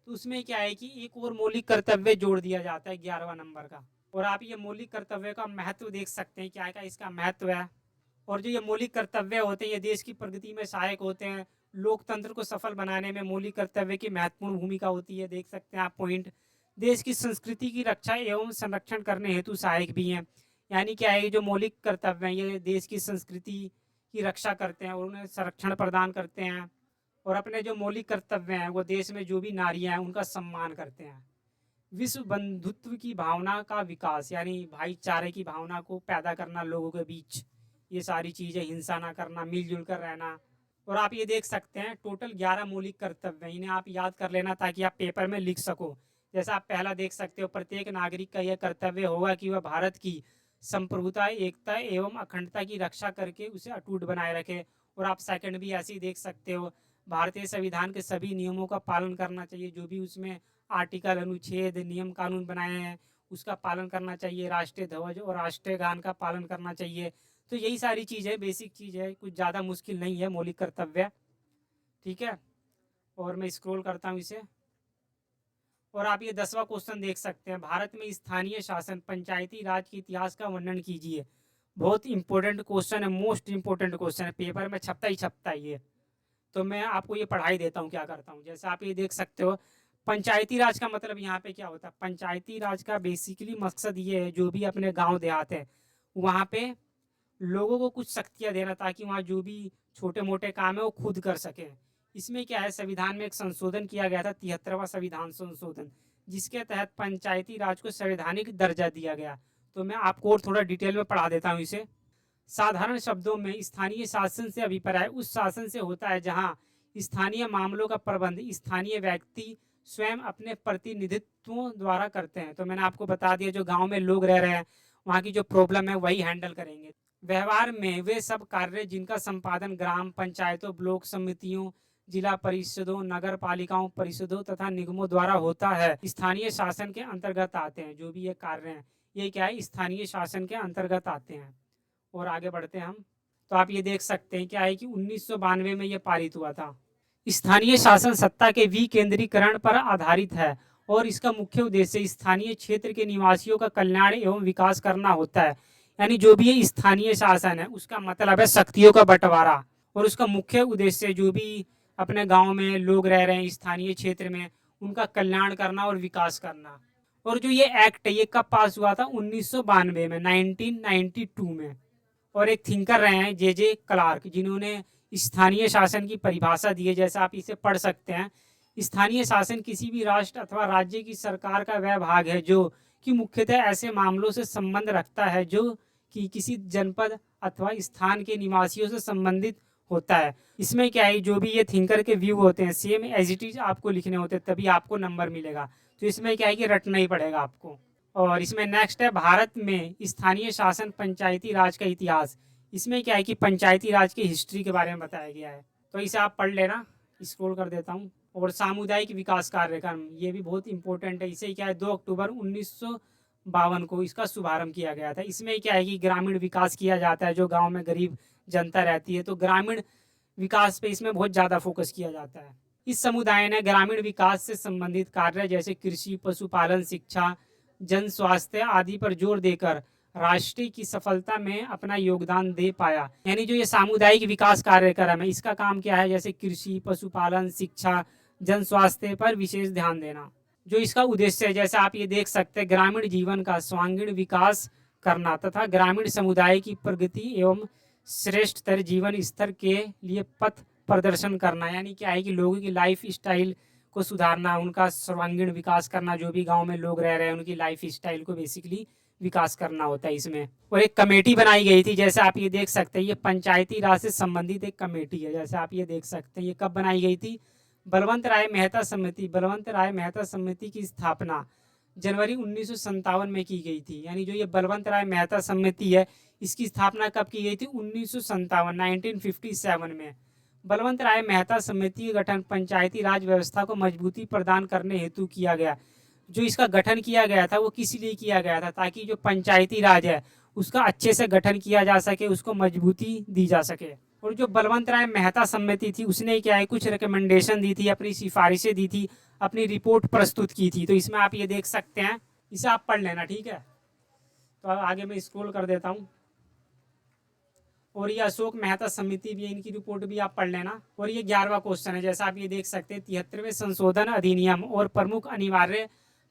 A: तो उसमें क्या है कि एक और मौलिक कर्तव्य जोड़ दिया जाता है 11वां नंबर का। और आप ये मौलिक कर्तव्य का महत्व देख सकते हैं, क्या क्या इसका महत्व है। और जो ये मौलिक कर्तव्य होते हैं ये देश की प्रगति में सहायक होते हैं। लोकतंत्र को सफल बनाने में मौलिक कर्तव्य की महत्वपूर्ण भूमिका होती है, देख सकते हैं आप पॉइंट। देश की संस्कृति की रक्षा एवं संरक्षण करने हेतु सहायक भी हैं। यानी क्या है, जो मौलिक कर्तव्य हैं ये देश की संस्कृति की रक्षा करते हैं और उन्हें संरक्षण प्रदान करते हैं। और अपने जो मौलिक कर्तव्य हैं वो देश में जो भी नारियां हैं उनका सम्मान करते हैं। विश्व बंधुत्व की भावना का विकास, यानी भाईचारे की भावना को पैदा करना लोगों के बीच, ये सारी चीज़ें, हिंसा ना करना, मिलजुल कर रहना। और आप ये देख सकते हैं टोटल 11 मौलिक कर्तव्य हैं, इन्हें आप याद कर लेना ताकि आप पेपर में लिख सको। जैसा आप पहला देख सकते हो, प्रत्येक नागरिक का यह कर्तव्य होगा कि वह भारत की संप्रभुता, एकता एवं अखंडता की रक्षा करके उसे अटूट बनाए रखे। और आप सेकंड भी ऐसे ही देख सकते हो, भारतीय संविधान के सभी नियमों का पालन करना चाहिए, जो भी उसमें आर्टिकल, अनुच्छेद, नियम कानून बनाए हैं उसका पालन करना चाहिए। राष्ट्रीय ध्वज और राष्ट्रीय गान का पालन करना चाहिए। तो यही सारी चीज़ें, बेसिक चीज़ है, कुछ ज़्यादा मुश्किल नहीं है मौलिक कर्तव्य। ठीक है, और मैं स्क्रॉल करता हूँ इसे, और आप ये 10वां क्वेश्चन देख सकते हैं, भारत में स्थानीय शासन पंचायती राज के इतिहास का वर्णन कीजिए। बहुत इंपॉर्टेंट क्वेश्चन है, मोस्ट इंपॉर्टेंट क्वेश्चन है, पेपर में छपता ही छपता है ये। तो मैं आपको ये पढ़ाई देता हूँ क्या करता हूँ। जैसे आप ये देख सकते हो, पंचायती राज का मतलब यहाँ पे क्या होता है। पंचायती राज का बेसिकली मकसद ये है, जो भी अपने गांव देहात है वहाँ पे लोगों को कुछ शक्तियाँ देना, ताकि वहाँ जो भी छोटे मोटे काम है वो खुद कर सकें। इसमें क्या है, संविधान में एक संशोधन किया गया था, 73वां संविधान संशोधन, जिसके तहत पंचायती राज को संवैधानिक दर्जा दिया गया। तो मैं आपको और थोड़ा डिटेल में पढ़ा देता हूँ इसे। साधारण शब्दों में स्थानीय शासन से अभिप्राय उस शासन से होता है जहाँ स्थानीय मामलों का प्रबंध स्थानीय व्यक्ति स्वयं अपने प्रतिनिधित्वों द्वारा करते हैं। तो मैंने आपको बता दिया, जो गांव में लोग रह रहे हैं वहाँ की जो प्रॉब्लम है वही हैंडल करेंगे। व्यवहार में वे सब कार्य जिनका संपादन ग्राम पंचायतों, ब्लॉक समितियों, जिला परिषदों, नगर पालिकाओं, परिषदों तथा निगमों द्वारा होता है, स्थानीय शासन के अंतर्गत आते हैं। जो भी ये कार्य हैं ये क्या है, स्थानीय शासन के अंतर्गत आते हैं। और आगे बढ़ते हैं हम, तो आप ये देख सकते हैं क्या है कि 1992 में ये पारित हुआ था। स्थानीय शासन सत्ता के विकेंद्रीकरण पर आधारित है और इसका मुख्य उद्देश्य स्थानीय क्षेत्र के निवासियों का कल्याण एवं विकास करना होता है। यानी जो भी ये स्थानीय शासन है उसका मतलब है शक्तियों का बंटवारा, और उसका मुख्य उद्देश्य जो भी अपने गांव में लोग रह रहे हैं स्थानीय क्षेत्र में उनका कल्याण करना और विकास करना। और जो ये एक्ट है ये कब पास हुआ था, 1992 में, 1992 में। और एक थिंकर रहे हैं जे क्लार्क, जिन्होंने स्थानीय शासन की परिभाषा दी है। जैसे आप इसे पढ़ सकते हैं, स्थानीय शासन किसी भी राष्ट्र अथवा राज्य की सरकार का वह भाग है जो कि मुख्यतः ऐसे मामलों से संबंध रखता है जो कि किसी जनपद अथवा स्थान के निवासियों से संबंधित होता है। इसमें क्या है, जो भी ये थिंकर के व्यू होते हैं सेम एज इट इज आपको लिखने होते हैं, तभी आपको नंबर मिलेगा। तो इसमें क्या है कि रटना ही पड़ेगा आपको। और इसमें नेक्स्ट है, भारत में स्थानीय शासन पंचायती राज का इतिहास। इसमें क्या है कि पंचायती राज की हिस्ट्री के बारे में बताया गया है। तो इसे आप पढ़ लेना, स्क्रॉल कर देता हूँ। और सामुदायिक विकास कार्यक्रम, ये भी बहुत इंपॉर्टेंट है। इसे क्या है, 2 अक्टूबर 1952 को इसका शुभारंभ किया गया था। इसमें क्या है कि ग्रामीण विकास किया जाता है, जो गाँव में गरीब जनता रहती है तो ग्रामीण विकास पे इसमें बहुत ज़्यादा फोकस किया जाता है। इस समुदाय ने ग्रामीण विकास से संबंधित कार्य जैसे कृषि, पशुपालन, शिक्षा, जन स्वास्थ्य आदि पर जोर देकर राष्ट्र की सफलता में अपना योगदान दे पाया। यानी जो ये सामुदायिक विकास कार्यक्रम है इसका काम क्या है, जैसे कृषि, पशुपालन, शिक्षा, जन स्वास्थ्य पर विशेष ध्यान देना। जो इसका उद्देश्य है, जैसे आप ये देख सकते हैं, ग्रामीण जीवन का सर्वांगीण विकास करना तथा ग्रामीण समुदाय की प्रगति एवं श्रेष्ठतर जीवन स्तर के लिए पथ प्रदर्शन करना। यानी क्या है कि लोगों की लाइफ स्टाइल को सुधारना, उनका सर्वांगीण विकास करना, जो भी गांव में लोग रह रहे हैं उनकी लाइफ स्टाइल को बेसिकली विकास करना होता है इसमें। और एक कमेटी बनाई गई थी, जैसे आप ये देख सकते हैं, ये पंचायती राज से संबंधित एक कमेटी है। जैसे आप ये देख सकते हैं, ये कब बनाई गई थी, बलवंत राय मेहता समिति। बलवंत राय मेहता समिति की स्थापना जनवरी 1957 में की गई थी। यानी जो ये बलवंत राय मेहता समिति है इसकी स्थापना कब की गई थी, 1957, 1957 में। बलवंत राय मेहता समिति का गठन पंचायती राज व्यवस्था को मजबूती प्रदान करने हेतु किया गया। जो इसका गठन किया गया था वो किस लिए किया गया था, ताकि जो पंचायती राज है उसका अच्छे से गठन किया जा सके, उसको मजबूती दी जा सके। और जो बलवंत राय मेहता समिति थी उसने क्या है, कुछ रिकमेंडेशन दी थी, अपनी सिफारिशें दी थी, अपनी रिपोर्ट प्रस्तुत की थी। तो इसमें आप ये देख सकते हैं, इसे आप पढ़ लेना, ठीक है। तो आगे मैं स्क्रॉल कर देता हूँ। और ये अशोक मेहता समिति भी है, इनकी रिपोर्ट भी आप पढ़ लेना। और ये 11वां क्वेश्चन है, जैसा आप ये देख सकते हैं, 73वें संशोधन अधिनियम और प्रमुख अनिवार्य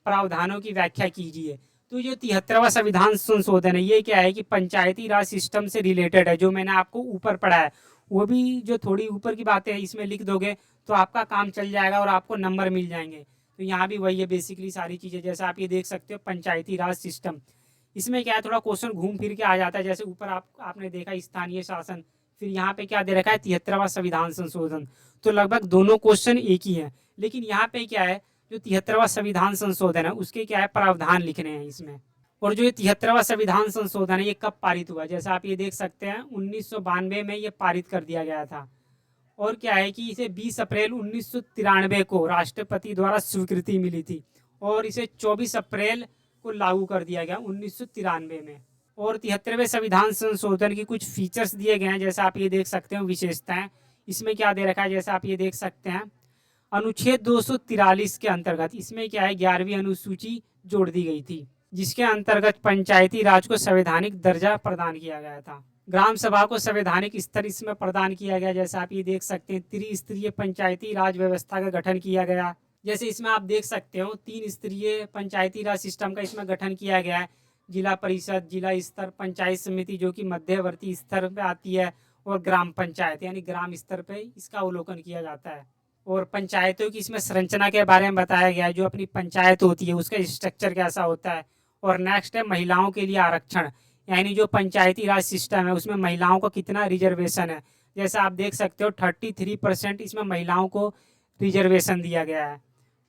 A: प्रावधानों की व्याख्या कीजिए। तो जो 73वां संविधान संशोधन है ये क्या है कि पंचायती राज सिस्टम से रिलेटेड है। जो मैंने आपको ऊपर पढ़ा है वो भी जो थोड़ी ऊपर की बातें हैं इसमें लिख दोगे तो आपका काम चल जाएगा और आपको नंबर मिल जाएंगे। तो यहाँ भी वही है बेसिकली सारी चीज़ें। जैसे आप ये देख सकते हो पंचायती राज सिस्टम, इसमें क्या है थोड़ा क्वेश्चन घूम फिर के आ जाता है। जैसे ऊपर आपने देखा स्थानीय शासन, फिर यहाँ पे क्या दे रखा है 73वां संविधान संशोधन, तो लगभग दोनों क्वेश्चन एक ही है। लेकिन यहाँ पे क्या है जो 73वां संविधान संशोधन है उसके क्या है प्रावधान लिखने हैं इसमें। और जो ये 73वां संविधान संशोधन है ये कब पारित हुआ, जैसे आप ये देख सकते हैं 1992 में ये पारित कर दिया गया था। और क्या है कि इसे 20 अप्रैल 1993 को राष्ट्रपति द्वारा स्वीकृति मिली थी और इसे 24 अप्रैल को लागू कर दिया गया 1993 में। और 73वें संविधान संशोधन की कुछ फीचर्स दिए गए हैं, जैसे आप ये देख सकते हैं विशेषताएं। इसमें क्या दे रखा है, जैसे आप ये देख सकते हैं अनुच्छेद 243 के अंतर्गत इसमें क्या है 11वीं अनुसूची जोड़ दी गई थी, जिसके अंतर्गत पंचायती राज को संवैधानिक दर्जा प्रदान किया गया था। ग्राम सभा को संवैधानिक स्तर इसमें प्रदान किया गया। जैसे आप ये देख सकते हैं त्रिस्तरीय पंचायती राज व्यवस्था का गठन किया गया। जैसे इसमें आप देख सकते हो 3 स्तरीय पंचायती राज सिस्टम का इसमें गठन किया गया है। जिला परिषद, जिला स्तर, पंचायत समिति जो कि मध्यवर्ती स्तर पे आती है, और ग्राम पंचायत यानी ग्राम स्तर पे इसका अवलोकन किया जाता है। और पंचायतों की इसमें संरचना के बारे में बताया गया है, जो अपनी पंचायत होती है उसका स्ट्रक्चर कैसा होता है। और नेक्स्ट है महिलाओं के लिए आरक्षण, यानी जो पंचायती राज सिस्टम है उसमें महिलाओं को कितना रिजर्वेशन है। जैसे आप देख सकते हो 33% इसमें महिलाओं को रिजर्वेशन दिया गया है,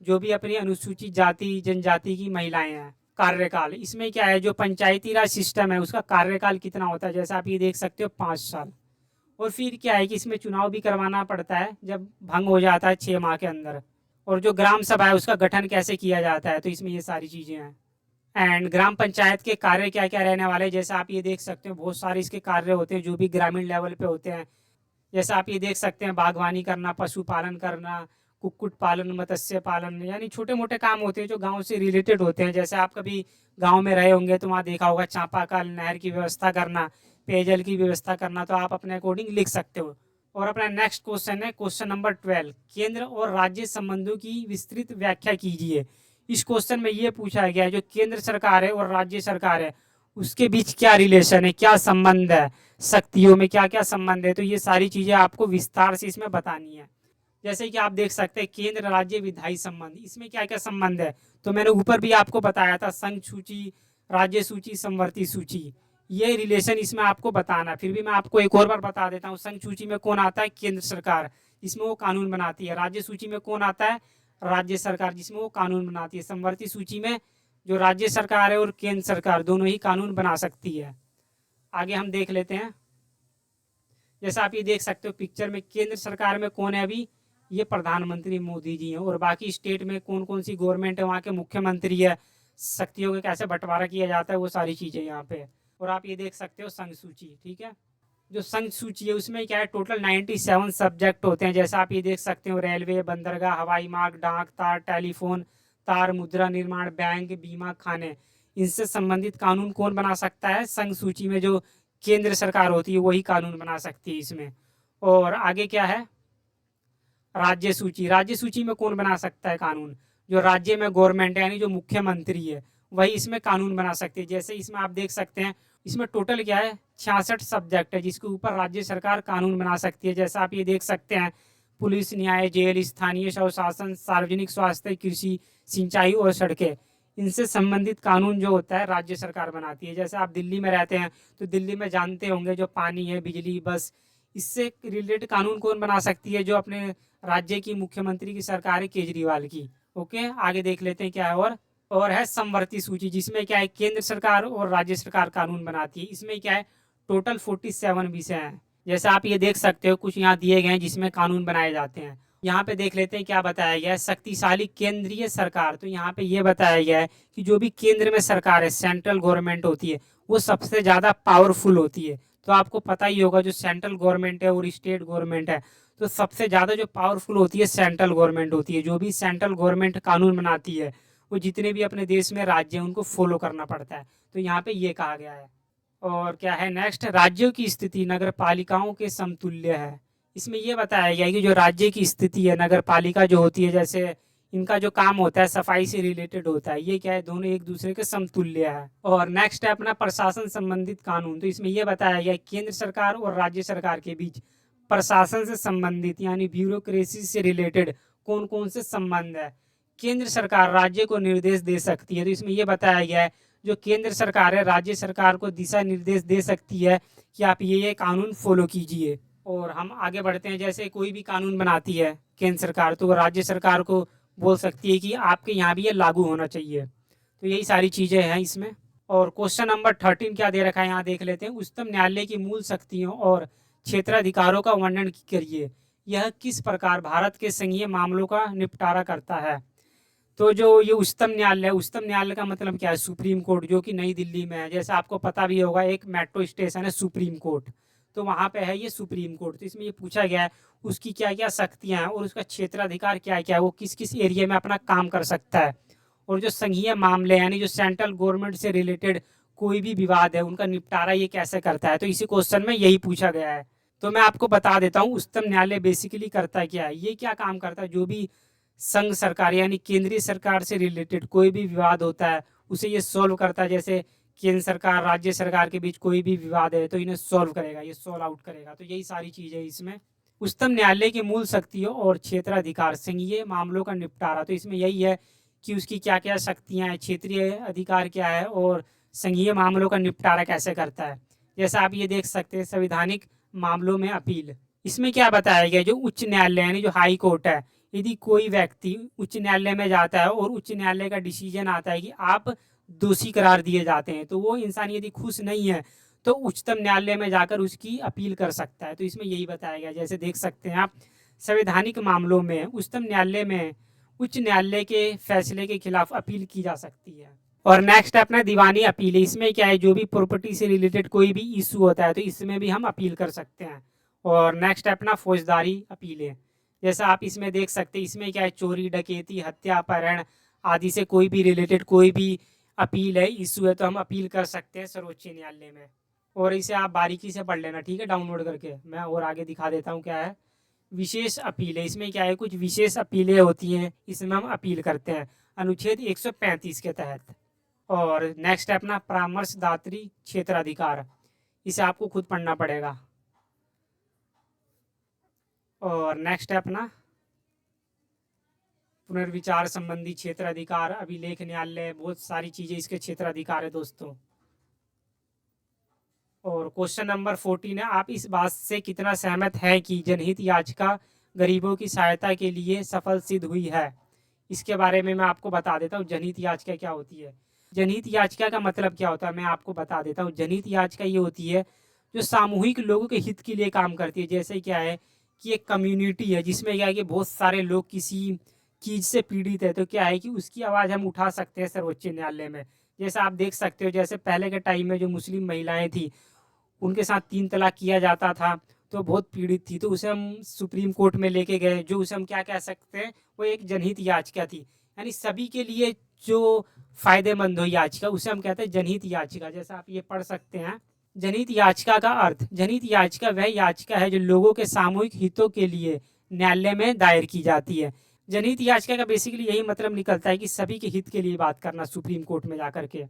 A: जो भी अपनी अनुसूचित जाति जनजाति की महिलाएं हैं। कार्यकाल, इसमें क्या है जो पंचायती राज सिस्टम है उसका कार्यकाल कितना होता है, जैसे आप ये देख सकते हो 5 साल। और फिर क्या है कि इसमें चुनाव भी करवाना पड़ता है जब भंग हो जाता है 6 माह के अंदर। और जो ग्राम सभा है उसका गठन कैसे किया जाता है, तो इसमें ये सारी चीज़ें हैं। एंड ग्राम पंचायत के कार्य क्या क्या रहने वाले हैं, जैसे आप ये देख सकते हो बहुत सारे इसके कार्य होते हैं जो भी ग्रामीण लेवल पे होते हैं। जैसे आप ये देख सकते हैं बागवानी करना, पशुपालन करना, कुक्कुट पालन, मत्स्य पालन, यानी छोटे मोटे काम होते हैं जो गांव से रिलेटेड होते हैं। जैसे आप कभी गांव में रहे होंगे तो वहाँ देखा होगा चापाकल नहर की व्यवस्था करना, पेयजल की व्यवस्था करना, तो आप अपने अकॉर्डिंग लिख सकते हो। और अपना नेक्स्ट क्वेश्चन है क्वेश्चन नंबर 12, केंद्र और राज्य संबंधों की विस्तृत व्याख्या कीजिए। इस क्वेश्चन में ये पूछा गया है जो केंद्र सरकार है और राज्य सरकार है उसके बीच क्या रिलेशन है, क्या संबंध है, शक्तियों में क्या क्या संबंध है, तो ये सारी चीज़ें आपको विस्तार से इसमें बतानी है। जैसे कि आप देख सकते हैं केंद्र राज्य विधायी संबंध, इसमें क्या क्या संबंध है, तो मैंने ऊपर भी आपको बताया था संघ सूची, राज्य सूची, समवर्ती सूची, ये रिलेशन इसमें आपको बताना। फिर भी मैं आपको एक और बार बता देता हूँ। संघ सूची में कौन आता है, केंद्र सरकार, जिसमें वो कानून बनाती है। राज्य सूची में कौन आता है, राज्य सरकार, जिसमें वो कानून बनाती है। समवर्ती सूची में जो राज्य सरकार है और केंद्र सरकार दोनों ही कानून बना सकती है। आगे हम देख लेते हैं। जैसा आप ये देख सकते हो पिक्चर में, केंद्र सरकार में कौन है अभी, ये प्रधानमंत्री मोदी जी हैं। और बाकी स्टेट में कौन कौन सी गवर्नमेंट है, वहाँ के मुख्यमंत्री है, शक्तियों का कैसे बंटवारा किया जाता है, वो सारी चीज़ें यहाँ पे। और आप ये देख सकते हो संघ सूची, ठीक है। जो संघ सूची है उसमें क्या है टोटल 97 सब्जेक्ट होते हैं। जैसा आप ये देख सकते हो रेलवे, बंदरगाह, हवाई मार्ग, डाक, तार, टेलीफोन तार, मुद्रा निर्माण, बैंक, बीमा, खाने, इनसे संबंधित कानून कौन बना सकता है, संघ सूची में जो केंद्र सरकार होती है वही कानून बना सकती है इसमें। और आगे क्या है राज्य सूची, राज्य सूची में कौन बना सकता है कानून, जो राज्य में गवर्नमेंट है यानी जो मुख्यमंत्री है वही इसमें कानून बना सकती है। जैसे इसमें आप देख सकते हैं इसमें टोटल क्या है 66 सब्जेक्ट है जिसके ऊपर राज्य सरकार कानून बना सकती है। जैसा आप ये देख सकते हैं पुलिस, न्याय, जेल, स्थानीय स्वशासन, सार्वजनिक स्वास्थ्य, कृषि, सिंचाई और सड़कें, इनसे संबंधित कानून जो होता है राज्य सरकार बनाती है। जैसे आप दिल्ली में रहते हैं तो दिल्ली में जानते होंगे जो पानी है, बिजली, बस, इससे रिलेटेड कानून कौन बना सकती है, जो अपने राज्य की मुख्यमंत्री की सरकार है केजरीवाल की। ओके, आगे देख लेते हैं क्या है। और है समवर्ती सूची, जिसमें क्या है केंद्र सरकार और राज्य सरकार कानून बनाती है। इसमें क्या है टोटल 47 विषय हैं। जैसे आप ये देख सकते हो कुछ यहाँ दिए गए हैं जिसमें कानून बनाए जाते हैं। यहाँ पे देख लेते हैं क्या बताया गया है, शक्तिशाली केंद्रीय सरकार। तो यहाँ पे ये बताया गया है कि जो भी केंद्र में सरकार है, सेंट्रल गवर्नमेंट होती है, वो सबसे ज़्यादा पावरफुल होती है। तो आपको पता ही होगा जो सेंट्रल गवर्नमेंट है और स्टेट गवर्नमेंट है, तो सबसे ज़्यादा जो पावरफुल होती है सेंट्रल गवर्नमेंट होती है। जो भी सेंट्रल गवर्नमेंट कानून बनाती है वो जितने भी अपने देश में राज्य हैं उनको फॉलो करना पड़ता है। तो यहाँ पे ये कहा गया है। और क्या है नेक्स्ट, राज्यों की स्थिति नगर पालिकाओं के समतुल्य है। इसमें ये बताया गया है कि जो राज्य की स्थिति है, नगर पालिका जो होती है, जैसे इनका जो काम होता है सफाई से रिलेटेड होता है, ये क्या है दोनों एक दूसरे के समतुल्य है। और नेक्स्ट है अपना प्रशासन संबंधित कानून। तो इसमें यह बताया गया है केंद्र सरकार और राज्य सरकार के बीच प्रशासन से संबंधित यानी ब्यूरोक्रेसी से रिलेटेड कौन कौन से संबंध है। केंद्र सरकार राज्य को निर्देश दे सकती है। तो इसमें ये बताया गया है जो केंद्र सरकार है राज्य सरकार को दिशा निर्देश दे सकती है कि आप ये कानून फॉलो कीजिए। और हम आगे बढ़ते हैं, जैसे कोई भी कानून बनाती है केंद्र सरकार तो वो राज्य सरकार को बोल सकती है कि आपके यहाँ भी ये लागू होना चाहिए। तो यही सारी चीज़ें हैं इसमें। और क्वेश्चन नंबर 13 क्या दे रखा है यहाँ देख लेते हैं। उच्चतम न्यायालय की मूल शक्तियों और क्षेत्राधिकारों का वर्णन करिए। यह किस प्रकार भारत के संघीय मामलों का निपटारा करता है। तो जो ये उच्चतम न्यायालय का मतलब क्या है, सुप्रीम कोर्ट, जो कि नई दिल्ली में है। जैसे आपको पता भी होगा एक मेट्रो स्टेशन है सुप्रीम कोर्ट, तो वहाँ पे है ये सुप्रीम कोर्ट। तो इसमें ये पूछा गया है उसकी क्या क्या शक्तियाँ हैं और उसका क्षेत्राधिकार क्या क्या है, वो किस किस एरिया में अपना काम कर सकता है। और जो संघीय मामले यानी जो सेंट्रल गवर्नमेंट से रिलेटेड कोई भी विवाद है उनका निपटारा ये कैसे करता है। तो इसी क्वेश्चन में यही पूछा गया है। तो मैं आपको बता देता हूँ उच्चतम न्यायालय बेसिकली करता क्या है। ये क्या काम करता है, जो भी संघ सरकार यानी केंद्रीय सरकार से रिलेटेड कोई भी विवाद होता है उसे ये सॉल्व करता है। जैसे केंद्र सरकार राज्य सरकार के बीच कोई भी विवाद है तो इन्हें सॉल्व करेगा, ये सॉल्व आउट करेगा। तो यही सारी चीज़ है इसमें। उच्चतम न्यायालय की मूल शक्तियों और क्षेत्राधिकार, संघीय मामलों का निपटारा। तो इसमें यही है कि उसकी क्या क्या शक्तियाँ हैं, क्षेत्रीय अधिकार क्या है और संघीय मामलों का निपटारा कैसे करता है। जैसा आप ये देख सकते हैं संवैधानिक मामलों में अपील। इसमें क्या बताया गया, जो उच्च न्यायालय यानी जो हाई कोर्ट है, यदि कोई व्यक्ति उच्च न्यायालय में जाता है और उच्च न्यायालय का डिसीजन आता है कि आप दोषी करार दिए जाते हैं, तो वो इंसान यदि खुश नहीं है तो उच्चतम न्यायालय में जाकर उसकी अपील कर सकता है। तो इसमें यही बताया गया। जैसे देख सकते हैं आप संवैधानिक मामलों में उच्चतम न्यायालय में उच्च न्यायालय के फैसले के खिलाफ अपील की जा सकती है। और नेक्स्ट है अपना दीवानी अपील। इसमें क्या है, जो भी प्रॉपर्टी से रिलेटेड कोई भी इशू होता है तो इसमें भी हम अपील कर सकते हैं। और नेक्स्ट है अपना फौजदारी अपीलें। जैसा आप इसमें देख सकते हैं, इसमें क्या है, चोरी डकैती हत्या अपहरण आदि से कोई भी रिलेटेड कोई भी अपील है इशू है तो हम अपील कर सकते हैं सर्वोच्च न्यायालय में। और इसे आप बारीकी से पढ़ लेना, ठीक है, डाउनलोड करके। मैं और आगे दिखा देता हूँ क्या है। विशेष अपीलें, इसमें क्या है कुछ विशेष अपीलें होती हैं, इसमें हम अपील करते हैं अनुच्छेद 135 के तहत। और नेक्स्ट है अपना परामर्शदात्री क्षेत्राधिकार, इसे आपको खुद पढ़ना पड़ेगा। और नेक्स्ट है अपना पुनर्विचार संबंधी क्षेत्राधिकार, अभिलेख न्यायालय, बहुत सारी चीज़ें इसके क्षेत्राधिकार है दोस्तों। और क्वेश्चन नंबर 14 है, आप इस बात से कितना सहमत है कि जनहित याचिका गरीबों की सहायता के लिए सफल सिद्ध हुई है। इसके बारे में मैं आपको बता देता हूँ जनहित याचिका क्या होती है। जनहित याचिका का मतलब क्या होता है मैं आपको बता देता हूँ। जनहित याचिका ये होती है जो सामूहिक लोगों के हित के लिए काम करती है। जैसे क्या है कि एक कम्युनिटी है जिसमें क्या है कि बहुत सारे लोग किसी चीज़ से पीड़ित है, तो क्या है कि उसकी आवाज़ हम उठा सकते हैं सर्वोच्च न्यायालय में। जैसे आप देख सकते हो, जैसे पहले के टाइम में जो मुस्लिम महिलाएं थी उनके साथ 3 तलाक किया जाता था तो बहुत पीड़ित थी, तो उसे हम सुप्रीम कोर्ट में लेके गए, जो उसे हम क्या कह सकते हैं, वो एक जनहित याचिका थी। यानी सभी के लिए जो फायदेमंद हो याचिका उसे हम कहते हैं जनहित याचिका। जैसा आप ये पढ़ सकते हैं, जनहित याचिका का अर्थ, जनहित याचिका वह याचिका है जो लोगों के सामूहिक हितों के लिए न्यायालय में दायर की जाती है। जनहित याचिका का बेसिकली यही मतलब निकलता है कि सभी के हित के लिए बात करना सुप्रीम कोर्ट में जाकर के।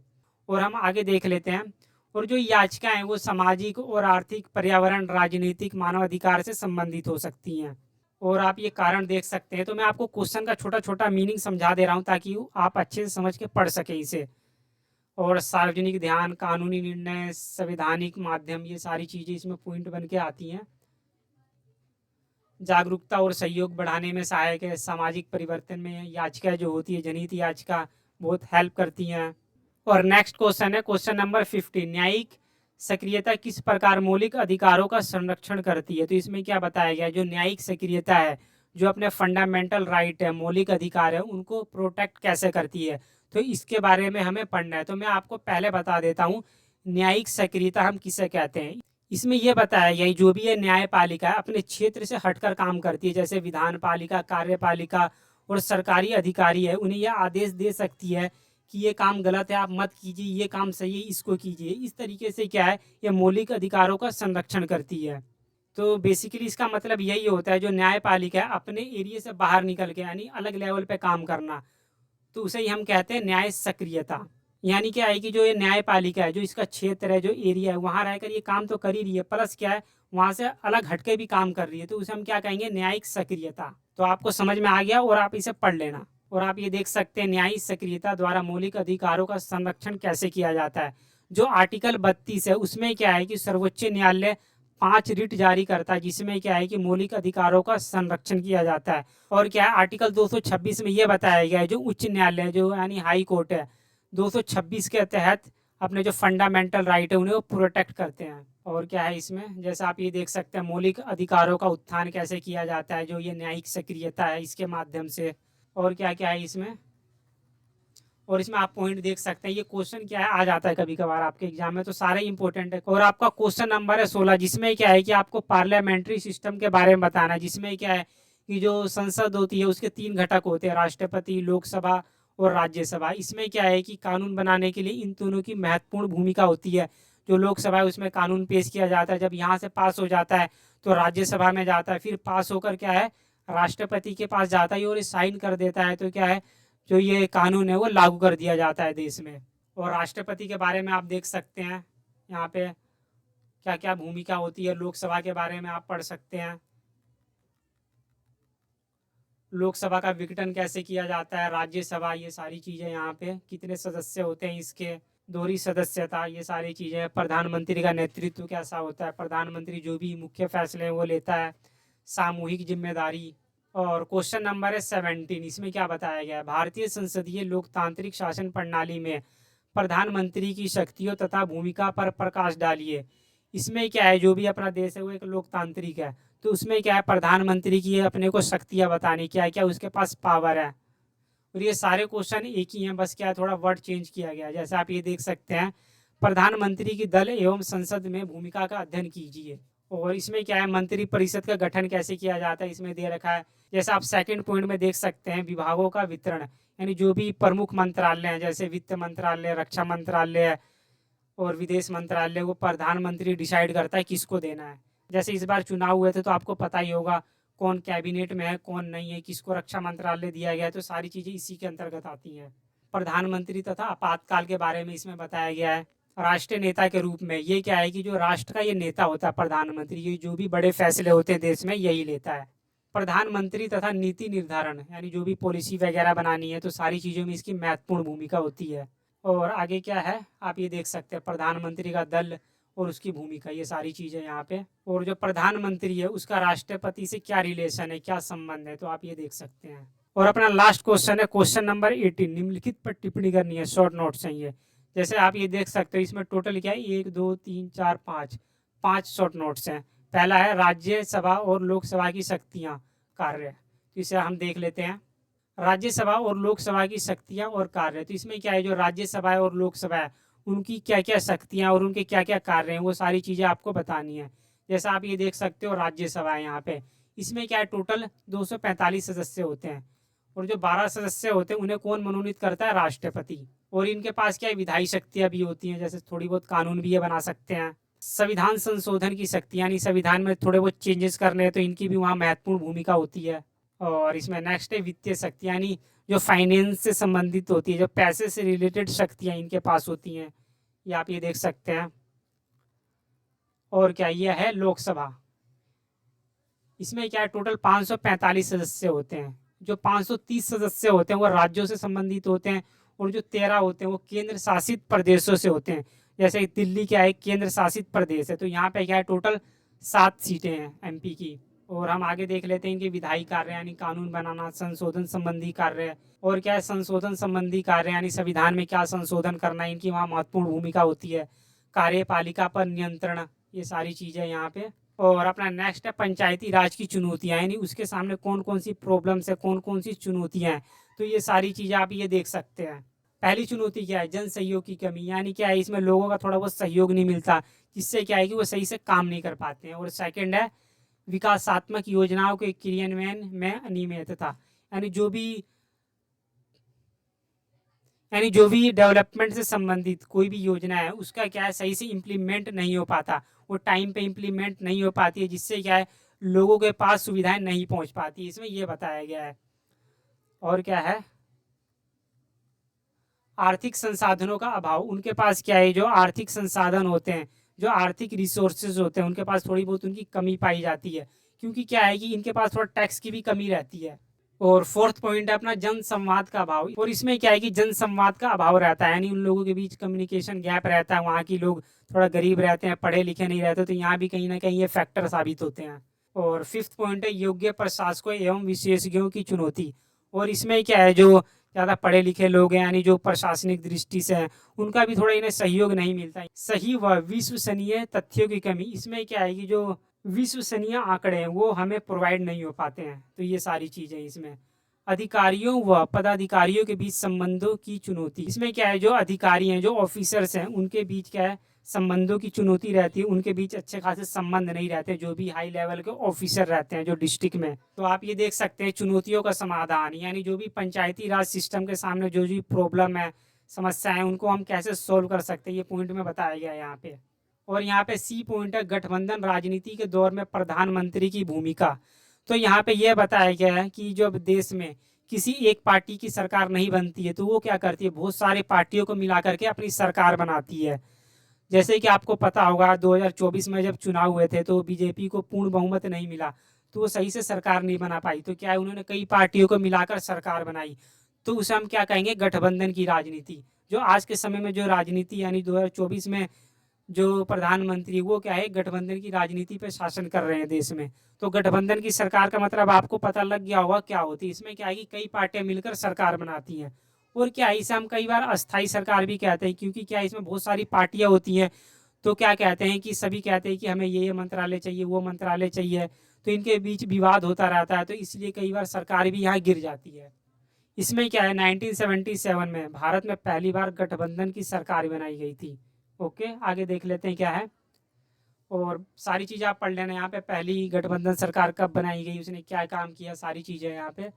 A: और हम आगे देख लेते हैं। और जो याचिकाएं हैं वो सामाजिक और आर्थिक, पर्यावरण, राजनीतिक, मानवाधिकार से संबंधित हो सकती हैं। और आप ये कारण देख सकते हैं। तो मैं आपको क्वेश्चन का छोटा छोटा मीनिंग समझा दे रहा हूँ ताकि आप अच्छे से समझ के पढ़ सकें इसे। और सार्वजनिक ध्यान, कानूनी निर्णय, संवैधानिक माध्यम, ये सारी चीज़ें इसमें पॉइंट बन के आती हैं। जागरूकता और सहयोग बढ़ाने में सहायक है। सामाजिक परिवर्तन में याचिका जो होती है जनहित याचिका बहुत हेल्प करती हैं। और नेक्स्ट क्वेश्चन है क्वेश्चन नंबर 15, न्यायिक सक्रियता किस प्रकार मौलिक अधिकारों का संरक्षण करती है। तो इसमें क्या बताया गया है, जो न्यायिक सक्रियता है, जो अपने फंडामेंटल राइट है, मौलिक अधिकार है, उनको प्रोटेक्ट कैसे करती है। तो इसके बारे में हमें पढ़ना है। तो मैं आपको पहले बता देता हूँ न्यायिक सक्रियता हम किसे कहते हैं। इसमें यह बताया गया जो भी है न्यायपालिका अपने क्षेत्र से हटकर काम करती है, जैसे विधान पालिका, कार्यपालिका और सरकारी अधिकारी है, उन्हें यह आदेश दे सकती है कि ये काम गलत है आप मत कीजिए, ये काम सही है इसको कीजिए। इस तरीके से क्या है, ये मौलिक अधिकारों का संरक्षण करती है। तो बेसिकली इसका मतलब यही होता है जो न्यायपालिका है अपने एरिया से बाहर निकल के यानी अलग लेवल पे काम करना, तो उसे ही हम कहते हैं न्याय सक्रियता। यानी क्या है कि जो ये न्यायपालिका है, जो इसका क्षेत्र है, जो एरिया है, वहाँ रहकर ये काम तो कर ही रही है, प्लस क्या है वहाँ से अलग हटके भी काम कर रही है, तो उसे हम क्या कहेंगे, न्यायिक सक्रियता। तो आपको समझ में आ गया और आप इसे पढ़ लेना। और आप ये देख सकते हैं न्यायिक सक्रियता द्वारा मौलिक अधिकारों का संरक्षण कैसे किया जाता है। जो आर्टिकल 32 है उसमें क्या है कि सर्वोच्च न्यायालय 5 रिट जारी करता है, जिसमें क्या है कि मौलिक अधिकारों का संरक्षण किया जाता है। और क्या है आर्टिकल 226 में ये बताया गया है जो उच्च न्यायालय जो यानी हाई कोर्ट है 226 के तहत अपने जो फंडामेंटल राइट है उन्हें वो प्रोटेक्ट करते हैं। और क्या है इसमें जैसा आप ये देख सकते हैं मौलिक अधिकारों का उत्थान कैसे किया जाता है, जो ये न्यायिक सक्रियता है इसके माध्यम से। और क्या क्या है इसमें, और इसमें आप पॉइंट देख सकते हैं। ये क्वेश्चन क्या है आ जाता है कभी कभार आपके एग्जाम में, तो सारे इंपॉर्टेंट है। और आपका क्वेश्चन नंबर है 16, जिसमें क्या है कि आपको पार्लियामेंट्री सिस्टम के बारे में बताना है, जिसमें क्या है कि जो संसद होती है उसके 3 घटक होते हैं, राष्ट्रपति, लोकसभा और राज्यसभा। इसमें क्या है कि कानून बनाने के लिए इन दोनों की महत्वपूर्ण भूमिका होती है। जो लोकसभा है उसमें कानून पेश किया जाता है, जब यहाँ से पास हो जाता है तो राज्यसभा में जाता है, फिर पास होकर क्या है राष्ट्रपति के पास जाता है और ये साइन कर देता है, तो क्या है जो ये कानून है वो लागू कर दिया जाता है देश में। और राष्ट्रपति के बारे में आप देख सकते हैं यहाँ पे क्या क्या भूमिका होती है। लोकसभा के बारे में आप पढ़ सकते हैं, लोकसभा का विघटन कैसे किया जाता है, राज्यसभा, ये सारी चीज़ें यहाँ पे कितने सदस्य होते हैं, इसके दोहरी सदस्यता, ये सारी चीज़ें। प्रधानमंत्री का नेतृत्व कैसा होता है, प्रधानमंत्री जो भी मुख्य फैसले हैं वो लेता है, सामूहिक जिम्मेदारी। और क्वेश्चन नंबर है 17, इसमें क्या बताया गया है, भारतीय संसदीय लोकतांत्रिक शासन प्रणाली में प्रधानमंत्री की शक्तियों तथा भूमिका पर प्रकाश डालिए। इसमें क्या है जो भी अपना देश है वो एक लोकतांत्रिक है, तो उसमें क्या है प्रधानमंत्री की अपने को शक्तियाँ बतानी, क्या क्या उसके पास पावर है। और ये सारे क्वेश्चन एक ही हैं, बस क्या थोड़ा वर्ड चेंज किया गया है। जैसे आप ये देख सकते हैं प्रधानमंत्री की दल एवं संसद में भूमिका का अध्ययन कीजिए। और इसमें क्या है मंत्री परिषद का गठन कैसे किया जाता है इसमें दे रखा है। जैसे आप सेकंड पॉइंट में देख सकते हैं विभागों का वितरण, यानी जो भी प्रमुख मंत्रालय हैं जैसे वित्त मंत्रालय, रक्षा मंत्रालय और विदेश मंत्रालय को प्रधानमंत्री डिसाइड करता है किसको देना है। जैसे इस बार चुनाव हुए थे तो आपको पता ही होगा कौन कैबिनेट में है कौन नहीं है, किसको रक्षा मंत्रालय दिया गया है, तो सारी चीज़ें इसी के अंतर्गत आती हैं। प्रधानमंत्री तथा आपातकाल के बारे में इसमें बताया गया है। राष्ट्रीय नेता के रूप में ये क्या है कि जो राष्ट्र का ये नेता होता है प्रधानमंत्री, ये जो भी बड़े फैसले होते हैं देश में यही लेता है। प्रधानमंत्री तथा नीति निर्धारण, यानी जो भी पॉलिसी वगैरह बनानी है तो सारी चीज़ों में इसकी महत्वपूर्ण भूमिका होती है। और आगे क्या है आप ये देख सकते हैं प्रधानमंत्री का दल और उसकी भूमिका, ये सारी चीज़ें यहाँ पे। और जो प्रधानमंत्री है उसका राष्ट्रपति से क्या रिलेशन है, क्या संबंध है, तो आप ये देख सकते हैं। और अपना लास्ट क्वेश्चन है क्वेश्चन नंबर 18, निम्नलिखित पर टिप्पणी करनी है, शॉर्ट नोट्स हैं ये। जैसे आप ये देख सकते हो इसमें टोटल क्या है 1 2 3 4 5 शॉर्ट नोट्स हैं। पहला है राज्यसभा और लोकसभा की शक्तियाँ कार्य, तो इसे हम देख लेते हैं। राज्यसभा और लोकसभा की शक्तियाँ और कार्य, तो इसमें क्या है जो राज्यसभा है और लोकसभा है उनकी क्या क्या शक्तियाँ और उनके क्या क्या कार्य हैं वो सारी चीज़ें आपको बतानी है। जैसा आप ये देख सकते हो राज्यसभा है यहाँ पे, इसमें क्या है टोटल 245 सदस्य होते हैं और जो 12 सदस्य होते हैं उन्हें कौन मनोनीत करता है, राष्ट्रपति। और इनके पास क्या है विधायी शक्तियाँ भी होती हैं, जैसे थोड़ी बहुत कानून भी ये बना सकते हैं। संविधान संशोधन की शक्ति, यानी संविधान में थोड़े बहुत चेंजेस करने हैं तो इनकी भी वहाँ महत्वपूर्ण भूमिका होती है। और इसमें नेक्स्ट है वित्तीय शक्ति, यानी जो फाइनेंस से संबंधित होती है, जो पैसे से रिलेटेड शक्तियाँ इनके पास होती हैं, ये आप ये देख सकते हैं। और क्या ये है लोकसभा, इसमें क्या है टोटल 545 सदस्य होते हैं। जो 530 सदस्य होते हैं वो राज्यों से संबंधित होते हैं और जो 13 होते हैं वो केंद्र शासित प्रदेशों से होते हैं। जैसे दिल्ली क्या है केंद्र शासित प्रदेश है, तो यहाँ पे क्या है टोटल 7 सीटें हैं एमपी की। और हम आगे देख लेते हैं कि विधायी कार्य यानी कानून बनाना, संशोधन संबंधी कार्य। और क्या है संशोधन संबंधी कार्य यानी संविधान में क्या संशोधन करना है, इनकी वहाँ महत्वपूर्ण भूमिका होती है। कार्यपालिका पर नियंत्रण, ये सारी चीज़ें यहाँ पे। और अपना नेक्स्ट है पंचायती राज की चुनौतियाँ, यानी उसके सामने कौन कौन सी प्रॉब्लम्स है, कौन कौन सी चुनौतियाँ हैं, तो ये सारी चीज़ें आप ये देख सकते हैं। पहली चुनौती क्या है, जन सहयोग की कमी, यानी क्या है इसमें लोगों का थोड़ा बहुत सहयोग नहीं मिलता, जिससे क्या है कि वो सही से काम नहीं कर पाते हैं। और सेकंड है विकासात्मक योजनाओं के क्रियान्वयन में अनियमितता, यानी जो भी डेवलपमेंट से संबंधित कोई भी योजना है उसका क्या है सही से इम्प्लीमेंट नहीं हो पाता, वो टाइम पे इम्प्लीमेंट नहीं हो पाती है, जिससे क्या है लोगों के पास सुविधाएं नहीं पहुंच पाती, इसमें ये बताया गया है। और क्या है आर्थिक संसाधनों का अभाव, उनके पास क्या है जो आर्थिक संसाधन होते हैं, जो आर्थिक रिसोर्सेज होते हैं उनके पास थोड़ी बहुत उनकी कमी पाई जाती है, क्योंकि क्या है कि इनके पास थोड़ा टैक्स की भी कमी रहती है। और फोर्थ पॉइंट है अपना जन संवाद का अभाव। और इसमें क्या है कि जन संवाद का अभाव रहता है, यानी उन लोगों के बीच कम्युनिकेशन गैप रहता है। वहाँ की लोग थोड़ा गरीब रहते हैं, पढ़े लिखे नहीं रहते, तो यहाँ भी कहीं ना कहीं ये फैक्टर साबित होते हैं। और फिफ्थ पॉइंट है योग्य प्रशासकों एवं विशेषज्ञों की चुनौती। और इसमें क्या है, जो ज़्यादा पढ़े लिखे लोग हैं, यानी जो प्रशासनिक दृष्टि से हैं, उनका भी थोड़ा इन्हें सहयोग नहीं मिलता है। सही व विश्वसनीय तथ्यों की कमी। इसमें क्या है कि जो विश्वसनीय आंकड़े हैं वो हमें प्रोवाइड नहीं हो पाते हैं, तो ये सारी चीज़ें इसमें। अधिकारियों व पदाधिकारियों के बीच संबंधों की चुनौती। इसमें क्या है, जो अधिकारी हैं, जो ऑफिसर्स हैं, उनके बीच क्या है, संबंधों की चुनौती रहती है। उनके बीच अच्छे खासे संबंध नहीं रहते, जो भी हाई लेवल के ऑफिसर रहते हैं जो डिस्ट्रिक्ट में। तो आप ये देख सकते हैं चुनौतियों का समाधान, यानी जो भी पंचायती राज सिस्टम के सामने जो भी प्रॉब्लम है, समस्या है, उनको हम कैसे सोल्व कर सकते हैं, ये पॉइंट में बताया गया है यहाँ पे। और यहाँ पे सी पॉइंट है गठबंधन राजनीति के दौर में प्रधानमंत्री की भूमिका। तो यहाँ पे यह बताया गया है कि जब देश में किसी एक पार्टी की सरकार नहीं बनती है तो वो क्या करती है, बहुत सारे पार्टियों को मिला करके अपनी सरकार बनाती है। जैसे कि आपको पता होगा 2024 में जब चुनाव हुए थे तो बीजेपी को पूर्ण बहुमत नहीं मिला, तो वो सही से सरकार नहीं बना पाई। तो क्या है, उन्होंने कई पार्टियों को मिलाकर सरकार बनाई, तो उसे हम क्या कहेंगे, गठबंधन की राजनीति। जो आज के समय में जो राजनीति यानी 2024 में जो प्रधानमंत्री वो क्या है, गठबंधन की राजनीति पे शासन कर रहे हैं देश में। तो गठबंधन की सरकार का मतलब आपको पता लग गया होगा क्या होती है। इसमें क्या है कि कई पार्टियां मिलकर सरकार बनाती हैं। और क्या है, इसे हम कई बार अस्थाई सरकार भी कहते हैं, क्योंकि क्या इसमें बहुत सारी पार्टियां होती हैं। तो क्या कहते हैं कि सभी कहते हैं कि हमें ये मंत्रालय चाहिए, वो मंत्रालय चाहिए, तो इनके बीच विवाद होता रहता है, तो इसलिए कई बार सरकार भी यहाँ गिर जाती है। इसमें क्या है, 1977 में भारत में पहली बार गठबंधन की सरकार बनाई गई थी। ओके, आगे देख लेते हैं क्या है। और सारी चीज़ें आप पढ़ लेना यहाँ पे, पहली गठबंधन सरकार कब बनाई गई, उसने क्या काम किया, सारी चीज़ें यहाँ पे।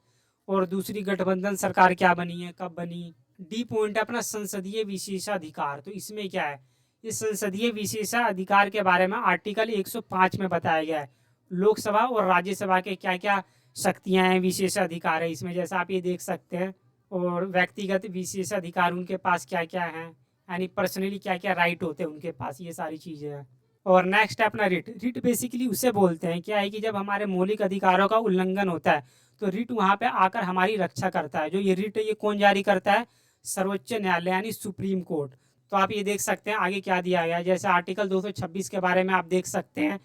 A: और दूसरी गठबंधन सरकार क्या बनी है, कब बनी। डी पॉइंट है अपना संसदीय विशेषाधिकार। तो इसमें क्या है, इस संसदीय विशेषाधिकार के बारे में आर्टिकल 105 में बताया गया है लोकसभा और राज्यसभा के क्या क्या शक्तियाँ हैं, विशेषाधिकार है इसमें, जैसा आप ये देख सकते हैं। और व्यक्तिगत विशेषाधिकार उनके पास क्या क्या हैं, यानी पर्सनली क्या क्या राइट होते हैं उनके पास, ये सारी चीज़ें हैं। और नेक्स्ट है अपना रिट। रिट बेसिकली उसे बोलते हैं, क्या है कि जब हमारे मौलिक अधिकारों का उल्लंघन होता है तो रिट वहाँ पे आकर हमारी रक्षा करता है। जो ये रिट है ये कौन जारी करता है, सर्वोच्च न्यायालय यानी सुप्रीम कोर्ट। तो आप ये देख सकते हैं आगे क्या दिया गया है, जैसे आर्टिकल 226 के बारे में आप देख सकते हैं।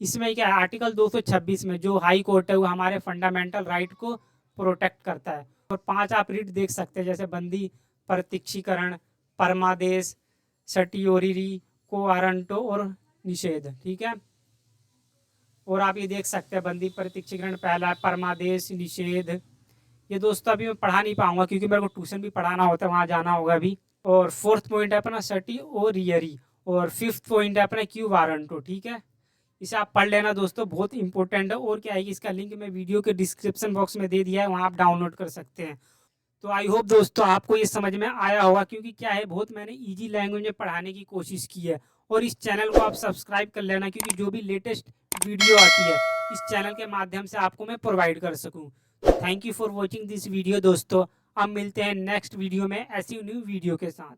A: इसमें क्या है, आर्टिकल 226 में जो हाई कोर्ट है वो हमारे फंडामेंटल राइट को प्रोटेक्ट करता है। और 5 आप रिट देख सकते हैं, जैसे बंदी प्रत्यक्षीकरण, परमादेश, सटियोरी, कोवारंटो और निषेध। ठीक है, और आप ये देख सकते हैं बंदी प्रत्यक्षीकरण पहला, परमादेश, निषेध। ये दोस्तों अभी मैं पढ़ा नहीं पाऊंगा क्योंकि मेरे को ट्यूशन भी पढ़ाना होता है, वहाँ जाना होगा अभी। और फोर्थ पॉइंट है अपना सटी और रियरी। और फिफ्थ पॉइंट है अपना क्यू वारंटो। ठीक है, इसे आप पढ़ लेना दोस्तों, बहुत इंपॉर्टेंट है। और क्या है कि इसका लिंक मैं वीडियो के डिस्क्रिप्शन बॉक्स में दे दिया है, वहाँ आप डाउनलोड कर सकते हैं। तो आई होप दोस्तों आपको ये समझ में आया होगा, क्योंकि क्या है, बहुत मैंने इजी लैंग्वेज में पढ़ाने की कोशिश की है। और इस चैनल को आप सब्सक्राइब कर लेना, क्योंकि जो भी लेटेस्ट वीडियो आती है इस चैनल के माध्यम से आपको मैं प्रोवाइड कर सकूं। Thank you for watching this video दोस्तों। अब मिलते हैं नेक्स्ट वीडियो में ऐसी न्यू वीडियो के साथ।